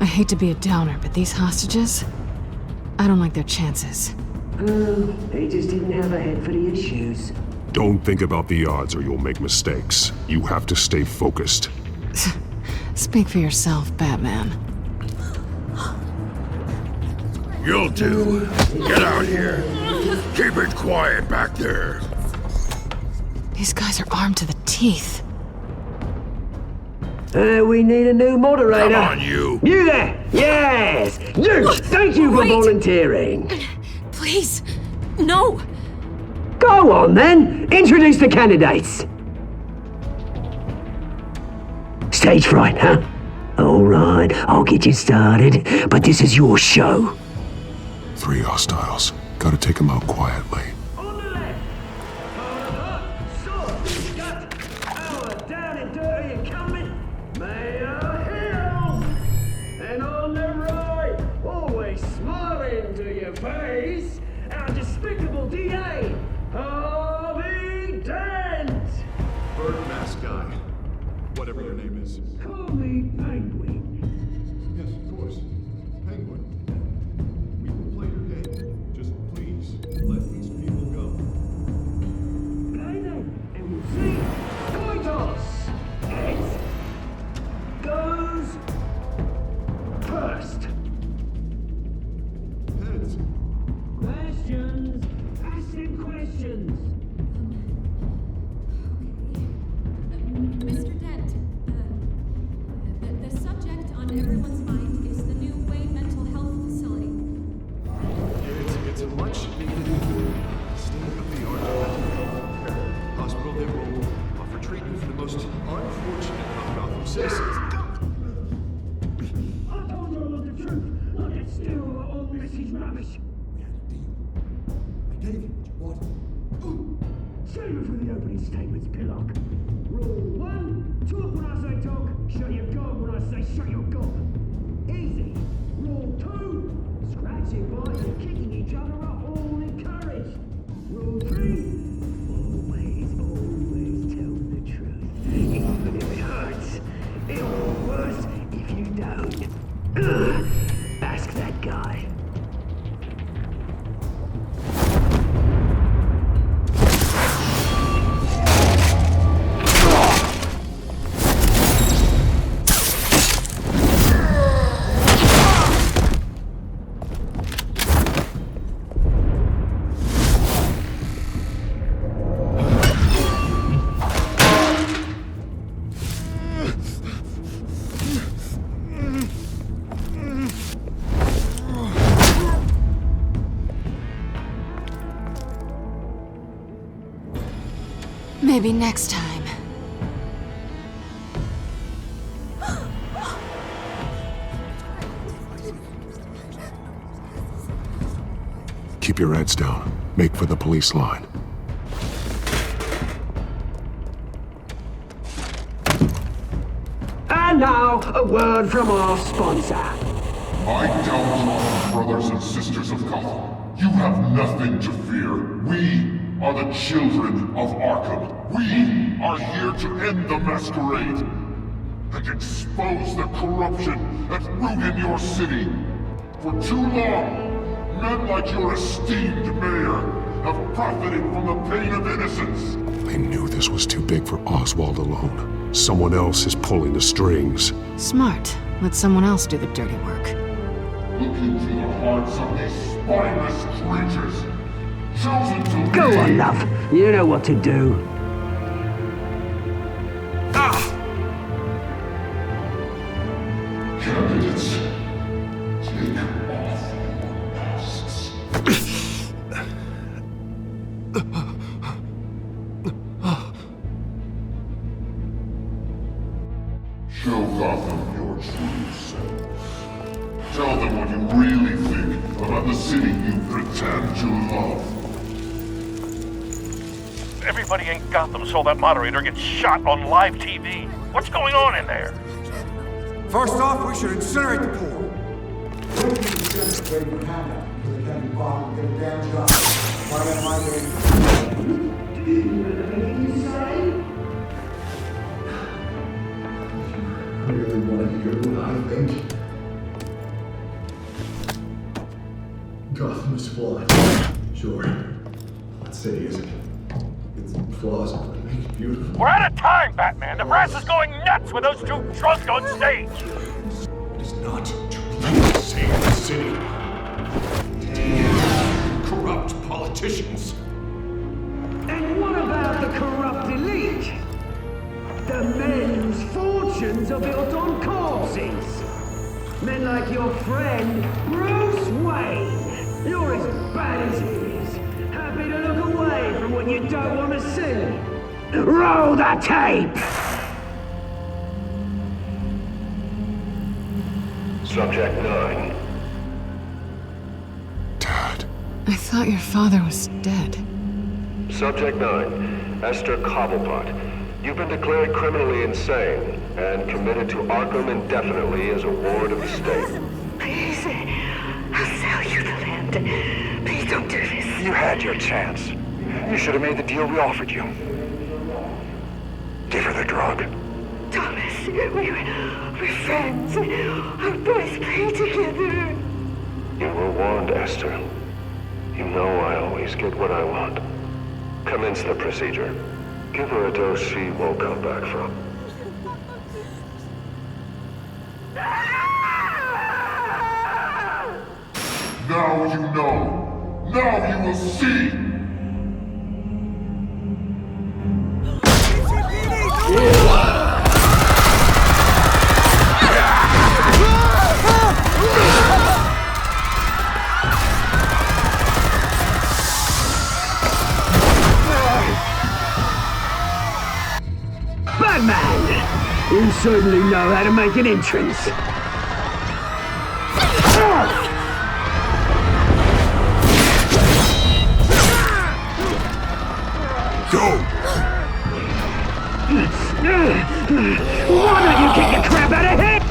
I hate to be a downer, but these hostages, I don't like their chances. They just didn't have a head for the issues. Don't think about the odds or you'll make mistakes. You have to stay focused. Speak for yourself, Batman. You'll do. Get out here. Keep it quiet back there. These guys are armed to the teeth. We need a new moderator. Come on, you. You there! Yes! You! Thank you for volunteering. Please, no. Go on then. Introduce the candidates. Stage fright, huh? All right, I'll get you started, but this is your show. 3 hostiles. Gotta take them out quietly. On the left. So, we've got our down and dirty incumbent, Mayor Hill. And on the right, always smiling to your face, our despicable DA, Harvey Dent. Bird mask guy. Whatever your name is. Call me Penguin. Yes, of course. Penguin. We will play your game. Just please, let these people go. Play then, and we'll see. Coin toss. Heads. Goes first. Heads. Questions. Ask them questions. Mr. Dent, the subject on everyone's mind is the new Wayne Mental Health Facility. It's a much needed state-of-the-art hospital that will offer treatment for the most unfortunate of Gotham citizens. I told you all the truth. I can still all this is rubbish. I gave you what you wanted. Save it for the opening statements, Pillock. Rule 1, talk when I say talk, shut your gob when I say shut your gob. Easy. Rule 2, scratch Fighting, biting, kicking each other are all encouraged. Rule 3. Always tell the truth. Even if it hurts. It'll be worse if you don't. Ask that guy. Maybe next time. Keep your heads down. Make for the police line. And now, a word from our sponsor. My downtrodden brothers and sisters of Gotham, you have nothing to fear. We are the children of Arkham. We are here to end the masquerade and expose the corruption that rooted your city. For too long, men like your esteemed mayor have profited from the pain of innocence. I knew this was too big for Oswald alone. Someone else is pulling the strings. Smart. Let someone else do the dirty work. Look into the hearts of these spineless creatures, chosen to Go on, love. You know what to do. Candidates, take off your masks. Show Gotham your true selves. Tell them what you really think about the city you pretend to love. Everybody in Gotham saw that moderator get shot on live TV. What's going on in there? First off, we should incinerate the poor. I really want to hear what I think. Gotham is flawed. Sure. That city isn't. Its flaws but make it beautiful. We're out of time, Batman. The brass is going nuts with those two drunks on stage. It is not too late to save the city. Corrupt politicians. And what about the corrupt elite? The men whose fortunes are built on corpses. Men like your friend, Bruce Wayne. You're as bad as he is. Happy to look away from what you don't want to see. Roll the tape! Subject 9. Dad. I thought your father was dead. Subject 9. Esther Cobblepot. You've been declared criminally insane and committed to Arkham indefinitely as a ward of the state. Please, I'll sell you the land. Please don't do this. You had your chance. You should have made the deal we offered you. Give her the drug. Thomas, we're friends. Our boys play together. You were warned, Esther. You know I always get what I want. Commence the procedure. Give her a dose she won't come back from. Now you know. Now you will see. Batman! You certainly know how to make an entrance. Go! Why don't you kick the crap out of him?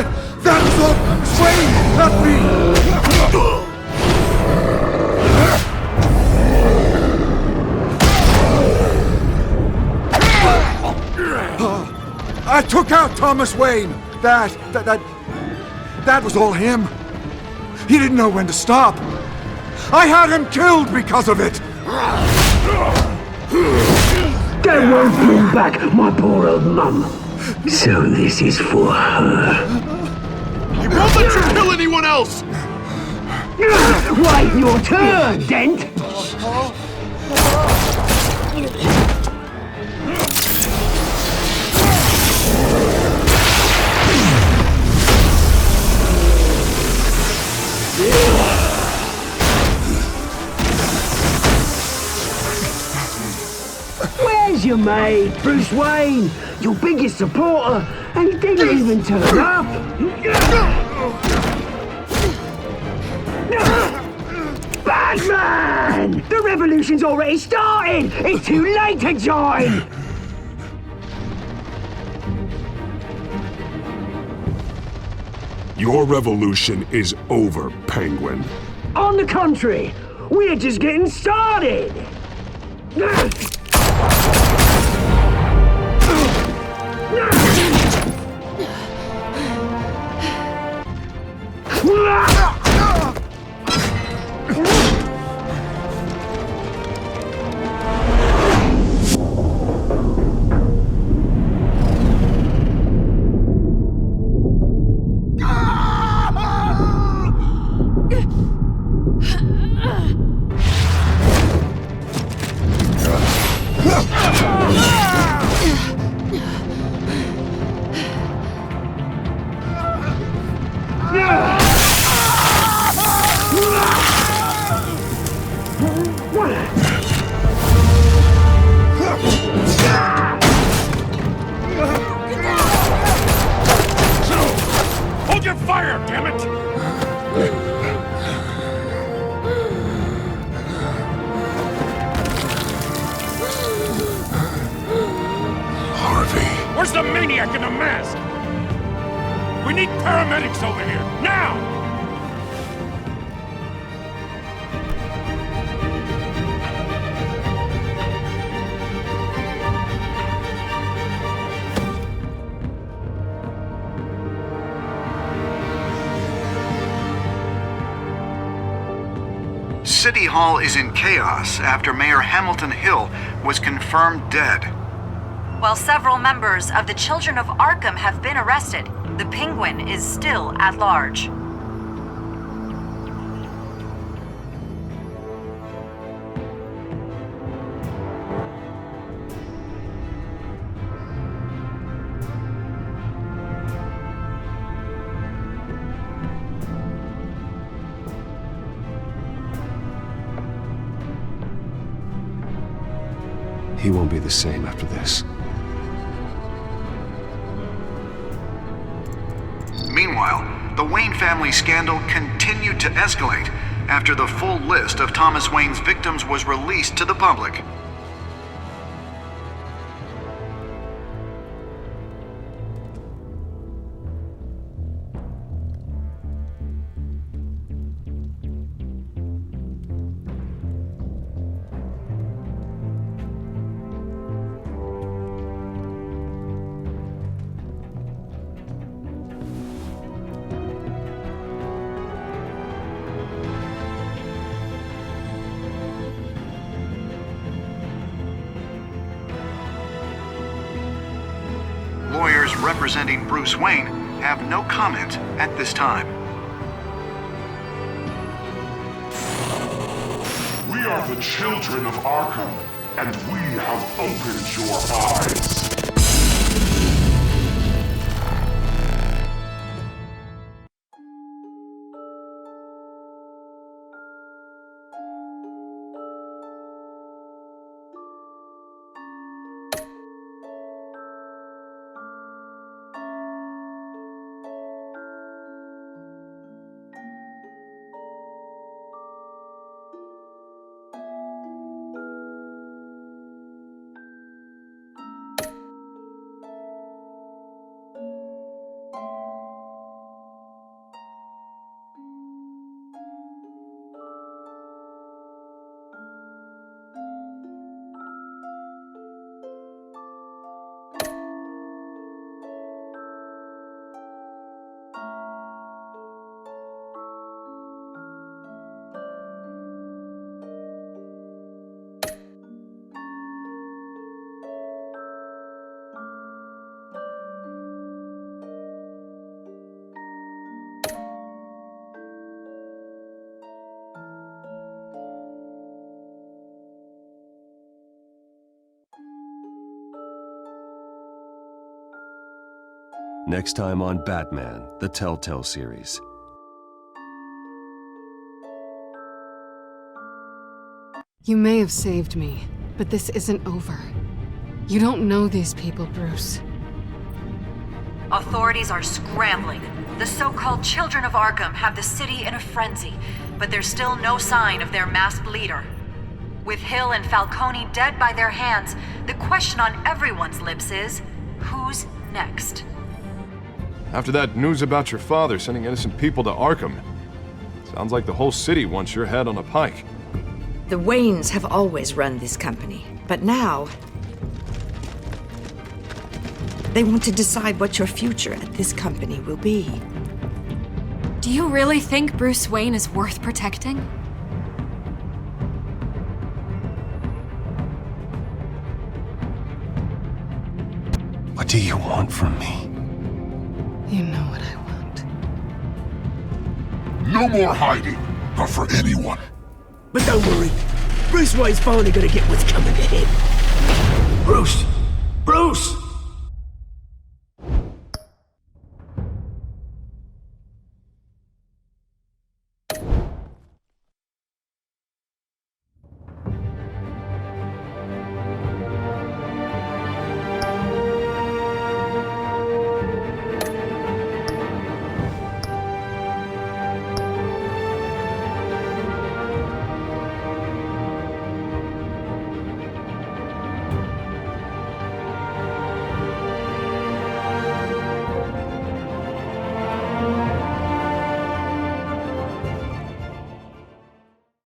That was all Thomas Wayne, not me! I took out Thomas Wayne! That was all him. He didn't know when to stop. I had him killed because of it! That won't bring back my poor old mum. So this is for her. He won't let you kill anyone else! Wait your turn, Dent! Where's your mate, Bruce Wayne? Your biggest supporter, and he didn't even turn up. Batman! The revolution's already started! It's too late to join! Your revolution is over, Penguin. On the contrary, we're just getting started! Hold your fire, damn it! Harvey. Where's the maniac in the mask? We need paramedics over here, now! City Hall is in chaos after Mayor Hamilton Hill was confirmed dead. While several members of the Children of Arkham have been arrested, the Penguin is still at large. He won't be the same after this. Meanwhile, the Wayne family scandal continued to escalate after the full list of Thomas Wayne's victims was released to the public. Lawyers representing Bruce Wayne have no comment at this time. We are the children of Arkham, and we have opened your eyes. Next time on Batman, the Telltale series. You may have saved me, but this isn't over. You don't know these people, Bruce. Authorities are scrambling. The so-called Children of Arkham have the city in a frenzy, but there's still no sign of their masked leader. With Hill and Falcone dead by their hands, the question on everyone's lips is, who's next? After that news about your father sending innocent people to Arkham, sounds like the whole city wants your head on a pike. The Waynes have always run this company, but now they want to decide what your future at this company will be. Do you really think Bruce Wayne is worth protecting? What do you want from me? You know what I want. No more hiding, not for anyone. But don't worry, Bruce Wayne's finally gonna get what's coming to him. Bruce! Bruce!